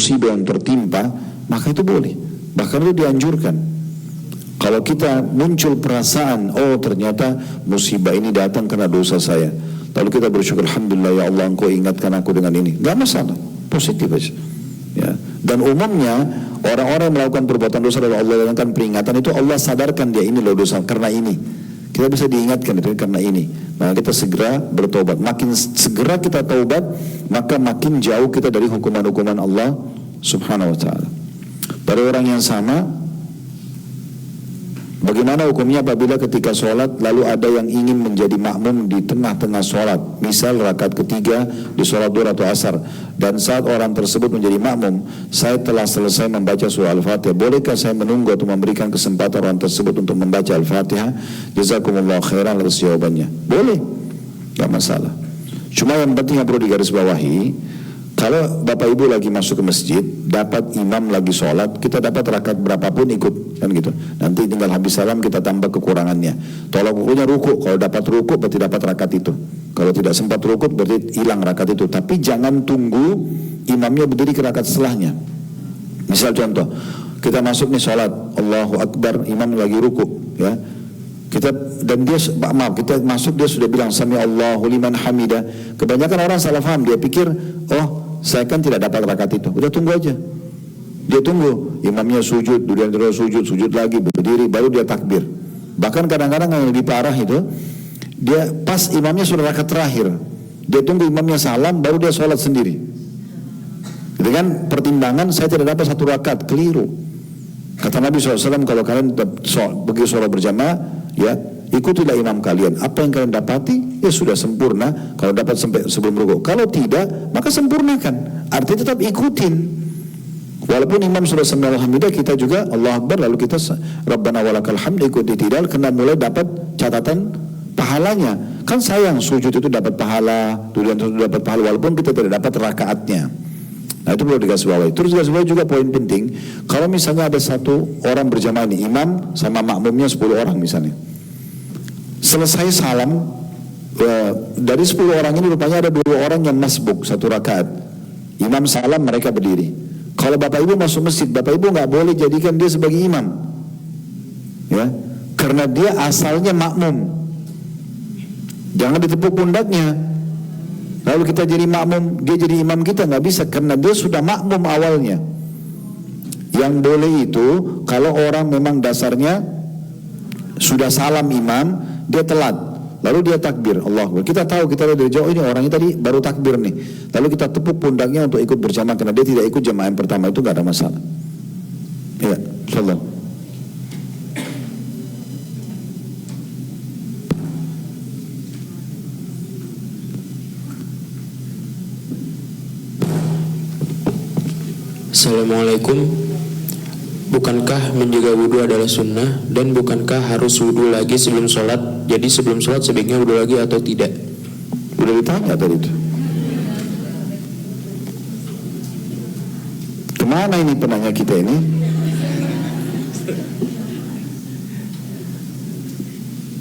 musibah yang tertimpa, maka itu boleh. Bahkan itu dianjurkan. Kalau kita muncul perasaan, oh ternyata musibah ini datang karena dosa saya, lalu kita bersyukur, alhamdulillah ya Allah engkau ingatkan aku dengan ini, gak masalah, positif aja. Ya. Dan umumnya orang-orang yang melakukan perbuatan dosa lalu Allah datangkan peringatan itu, Allah sadarkan dia ini loh dosa karena ini. Kita bisa diingatkan itu karena ini. Maka kita segera bertobat. Makin segera kita taubat, maka makin jauh kita dari hukuman-hukuman Allah Subhanahu wa ta'ala. Pada orang yang sama, bagaimana hukumnya apabila ketika sholat lalu ada yang ingin menjadi makmum di tengah-tengah sholat, misal rakaat ketiga di sholat duhur atau asar, dan saat orang tersebut menjadi makmum, saya telah selesai membaca surah Al-Fatihah, bolehkah saya menunggu atau memberikan kesempatan orang tersebut untuk membaca Al-Fatihah? Jazakumullah khairan atas jawabannya. Boleh, gak masalah. Cuma yang penting yang perlu digarisbawahi, kalau Bapak Ibu lagi masuk ke masjid, dapat imam lagi sholat, kita dapat rakaat berapapun ikut, kan gitu. Nanti tinggal habis salam kita tambah kekurangannya. Tolak ukurnya ruku, kalau dapat ruku berarti dapat rakaat itu. Kalau tidak sempat ruku berarti hilang rakaat itu. Tapi jangan tunggu imamnya berdiri ke rakaat setelahnya. Misal contoh, kita masuk nih sholat, Allahu Akbar, imam lagi ruku, ya. Kita masuk dia sudah bilang Sami Allahu liman hamidah. Kebanyakan orang salah paham, dia pikir, oh saya kan tidak dapat rakaat itu. Udah tunggu aja. Dia tunggu, imamnya sujud, dia sujud lagi, berdiri, baru dia takbir. Bahkan kadang-kadang yang lebih parah itu, dia pas imamnya sudah rakaat terakhir, dia tunggu imamnya salam, baru dia sholat sendiri. Dengan pertimbangan saya tidak dapat satu rakaat, keliru. Kata Nabi SAW, kalau kalian pergi sholat berjamaah, ya ikutilah imam kalian. Apa yang kalian dapati, ya sudah sempurna. Kalau dapat sampai sebelum rukuk, kalau tidak, maka sempurnakan. Artinya tetap ikutin. Walaupun imam sudah sami alhamdulillah, kita juga Allah Akbar, lalu kita Rabbana walakal hamd, ikuti tidak, kena mulai dapat catatan pahalanya. Kan sayang sujud itu dapat pahala, durian itu dapat pahala, walaupun kita tidak dapat rakaatnya. Nah itu perlu digarisbawahi. Terus digarisbawahi juga poin penting, kalau misalnya ada satu orang berjamaah nih, imam sama makmumnya 10 orang misalnya. Selesai salam, dari 10 orang ini rupanya ada 2 orang yang masbuk satu rakaat. Imam salam, mereka berdiri. Kalau Bapak Ibu masuk masjid, Bapak Ibu nggak boleh jadikan dia sebagai imam, ya, karena dia asalnya makmum. Jangan ditepuk pundaknya. Lalu kita jadi makmum, dia jadi imam kita, nggak bisa, karena dia sudah makmum awalnya. Yang boleh itu kalau orang memang dasarnya sudah salam imam, dia telat, lalu dia takbir, Allah Akbar. Kita tahu, kita lihat dari jauh ini orangnya tadi baru takbir nih, lalu kita tepuk pundaknya untuk ikut berjamaah karena dia tidak ikut jamaah yang pertama, itu nggak ada masalah. Ya, insyaallah. Assalamualaikum. Bukankah menjaga wudhu adalah sunnah, dan bukankah harus wudhu lagi sebelum sholat? Jadi sebelum sholat sebaiknya wudhu lagi atau tidak? Udah ditanya tadi itu. Kemana ini penanya kita ini?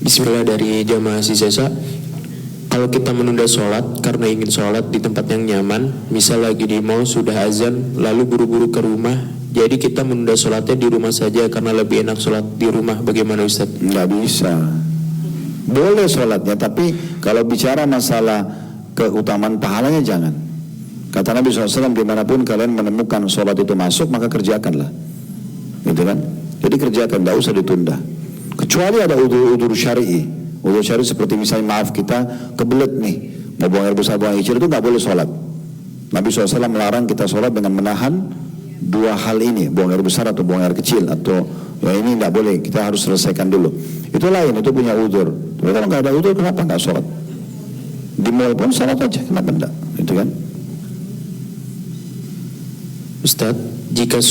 Bismillah dari Jamaah Sisesa. Kalau kita menunda sholat karena ingin sholat di tempat yang nyaman, misal lagi di mall sudah azan, lalu buru-buru ke rumah, jadi kita menunda sholatnya di rumah saja karena lebih enak sholat di rumah, bagaimana Ustaz? Nggak bisa. Boleh sholatnya, tapi kalau bicara masalah keutamaan pahalanya jangan. Kata Nabi SAW, dimanapun kalian menemukan sholat itu masuk, maka kerjakanlah, gitu kan? Jadi kerjakan, nggak usah ditunda. Kecuali ada udzur syar'i. Udzur syar'i seperti misalnya, maaf kita kebelet nih, mau buang air besar, buang air kecil, itu nggak boleh sholat. Nabi SAW melarang kita sholat dengan menahan 2 hal ini, buang air besar atau buang air kecil, atau ya ini nggak boleh, kita harus selesaikan dulu. Itu lain, itu punya udzur. Tapi kalau nggak ada udzur, kenapa nggak sholat? Di mall pun sholat aja, kenapa enggak? Itu kan? Ustadz, jika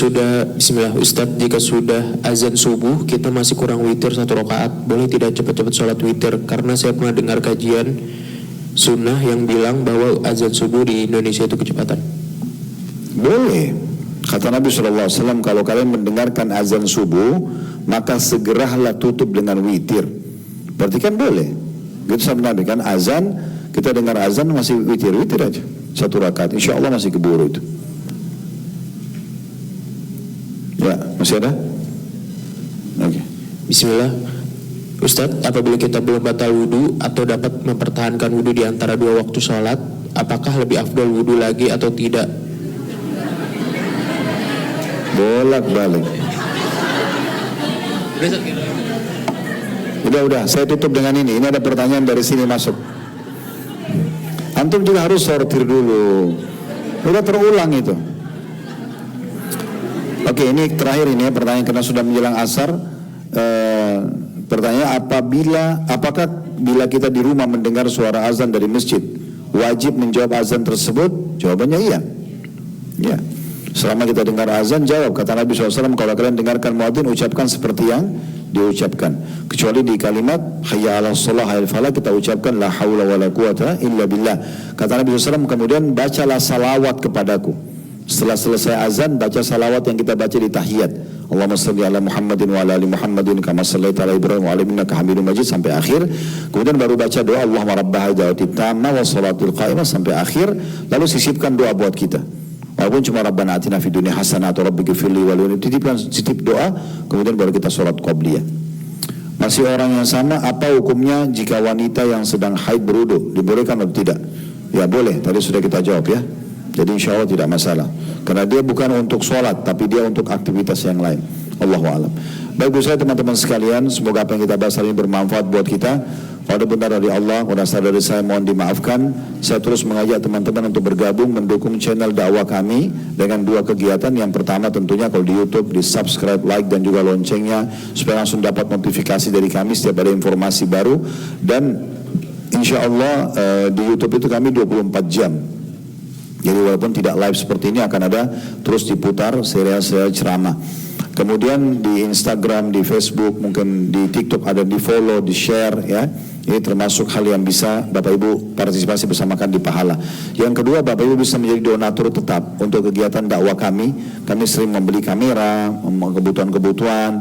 sudah azan subuh kita masih kurang witir 1 rakaat, boleh tidak cepat-cepat sholat witir? Karena saya pernah dengar kajian sunnah yang bilang bahwa azan subuh di Indonesia itu kecepatan. Boleh. Kata Nabi SAW, kalau kalian mendengarkan azan subuh, maka segeralah tutup dengan witir. Berarti kan boleh. Gitu sama Nabi kan, azan, kita dengar azan masih witir aja 1 rakaat, insya Allah masih keburu itu. Masih ada? Oke. Bismillah. Ustadz, apabila kita belum batal wudhu atau dapat mempertahankan wudhu di antara dua waktu sholat, apakah lebih afdol wudhu lagi atau tidak? Bolak-balik. Udah, saya tutup dengan ini. Ini ada pertanyaan dari sini masuk. Antum juga harus sortir dulu. Udah terulang itu. Oke, ini terakhir ini ya, pertanyaan karena sudah menjelang asar. Pertanyaan, apakah bila kita di rumah mendengar suara azan dari masjid, wajib menjawab azan tersebut? Jawabannya iya. Ya. Selama kita dengar azan, jawab. Kata Nabi SAW, kalau kalian dengarkan muadzin, ucapkan seperti yang diucapkan. Kecuali di kalimat hayya 'alas shalah hayya 'alal falah kita ucapkan la haula wala quwata illa billah. Kata Nabi SAW, kemudian bacalah salawat kepadaku. Setelah selesai azan, baca salawat yang kita baca di tahiyat. Allahumma salli ala Muhammadin wa ala ali Muhammadin kama sallaita ala Ibrahim wa ala innaka Hamidum Majid sampai akhir. Kemudian baru baca doa Allahumma rabb hadzal tamma wa salatul qa'imah sampai akhir. Lalu sisipkan doa buat kita. Walaupun cuma Rabbana atina fid dunya hasanah atau rabbighfirli wa li titip doa, kemudian baru kita sholat qobliyah. Masih orang yang sama, apa hukumnya jika wanita yang sedang haid berwudu, dibolehkan atau tidak? Ya boleh, tadi sudah kita jawab ya. Jadi insya Allah tidak masalah. Karena dia bukan untuk sholat, tapi dia untuk aktivitas yang lain. Allahu a'lam. Baik saya teman-teman sekalian, semoga apa yang kita bahas hari ini bermanfaat buat kita. Kalau ada benar dari Allah, kalau ada salah dari saya mohon dimaafkan. Saya terus mengajak teman-teman untuk bergabung mendukung channel dakwah kami dengan dua kegiatan. Yang pertama tentunya kalau di YouTube di subscribe, like dan juga loncengnya supaya langsung dapat notifikasi dari kami setiap ada informasi baru. Dan insya Allah di YouTube itu kami 24 jam. Jadi walaupun tidak live seperti ini akan ada terus diputar serial-serial ceramah. Kemudian di Instagram, di Facebook, mungkin di TikTok ada di follow, di share ya. Ini termasuk hal yang bisa Bapak Ibu partisipasi bersamakan di pahala. Yang kedua, Bapak Ibu bisa menjadi donatur tetap untuk kegiatan dakwah kami. Kami sering membeli kamera, kebutuhan-kebutuhan,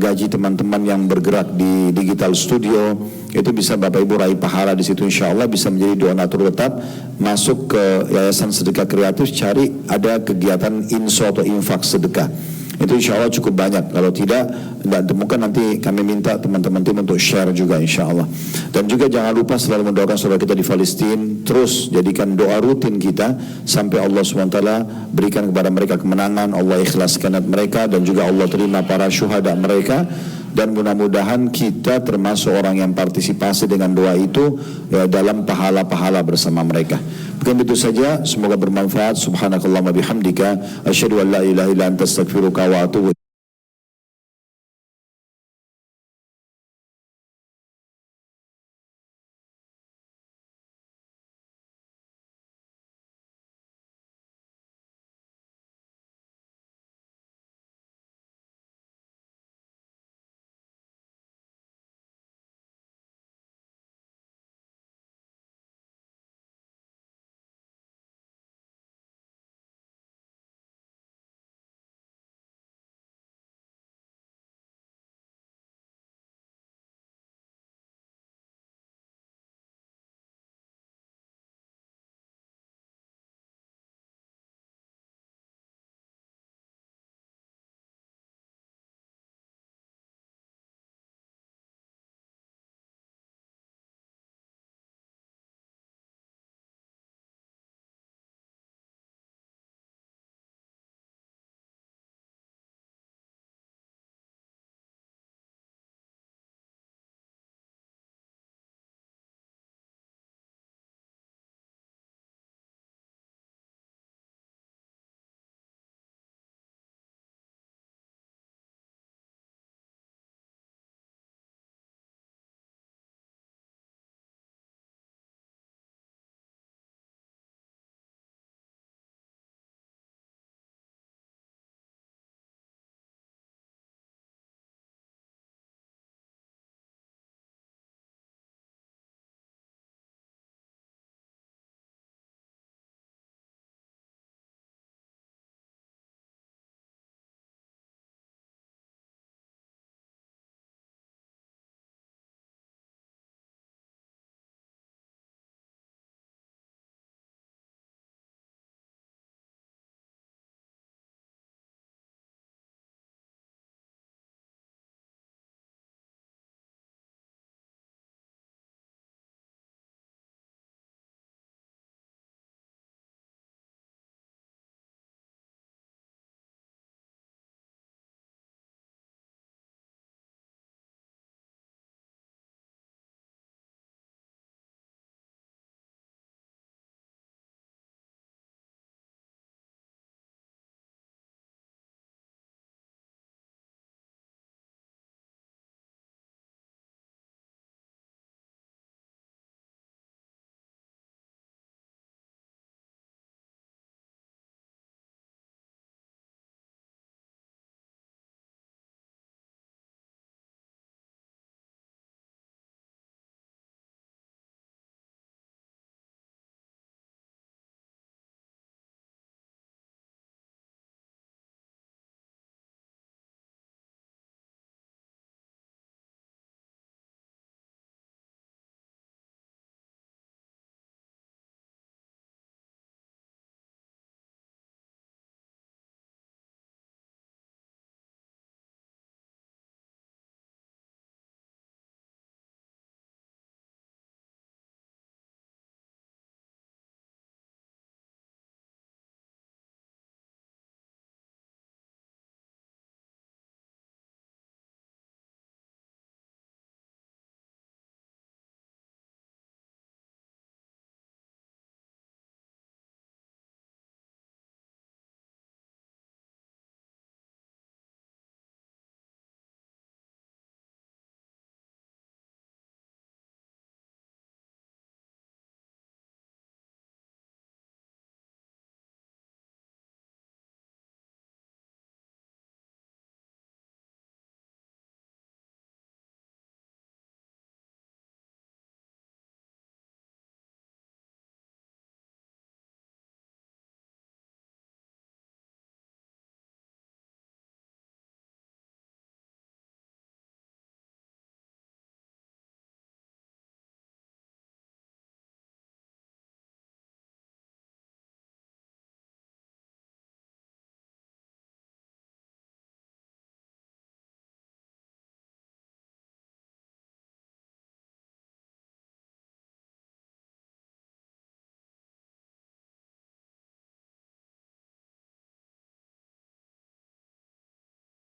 gaji teman-teman yang bergerak di digital studio. Itu bisa Bapak Ibu raih pahala di situ insya Allah, bisa menjadi donatur tetap. Masuk ke Yayasan Sedekah Kreatif, cari ada kegiatan inso atau infak sedekah. Itu insya Allah cukup banyak. Kalau tidak temukan, nanti kami minta teman-teman tim untuk share juga insya Allah. Dan juga jangan lupa selalu mendoakan saudara kita di Palestina. Terus jadikan doa rutin kita sampai Allah SWT berikan kepada mereka kemenangan, Allah ikhlaskan mereka, dan juga Allah terima para syuhada mereka. Dan mudah-mudahan kita termasuk orang yang partisipasi dengan doa itu ya, dalam pahala-pahala bersama mereka. Bukan itu saja, semoga bermanfaat. Subhanakallahumma bihamdika asyhadu an la ilaha illa anta astaghfiruka wa atubu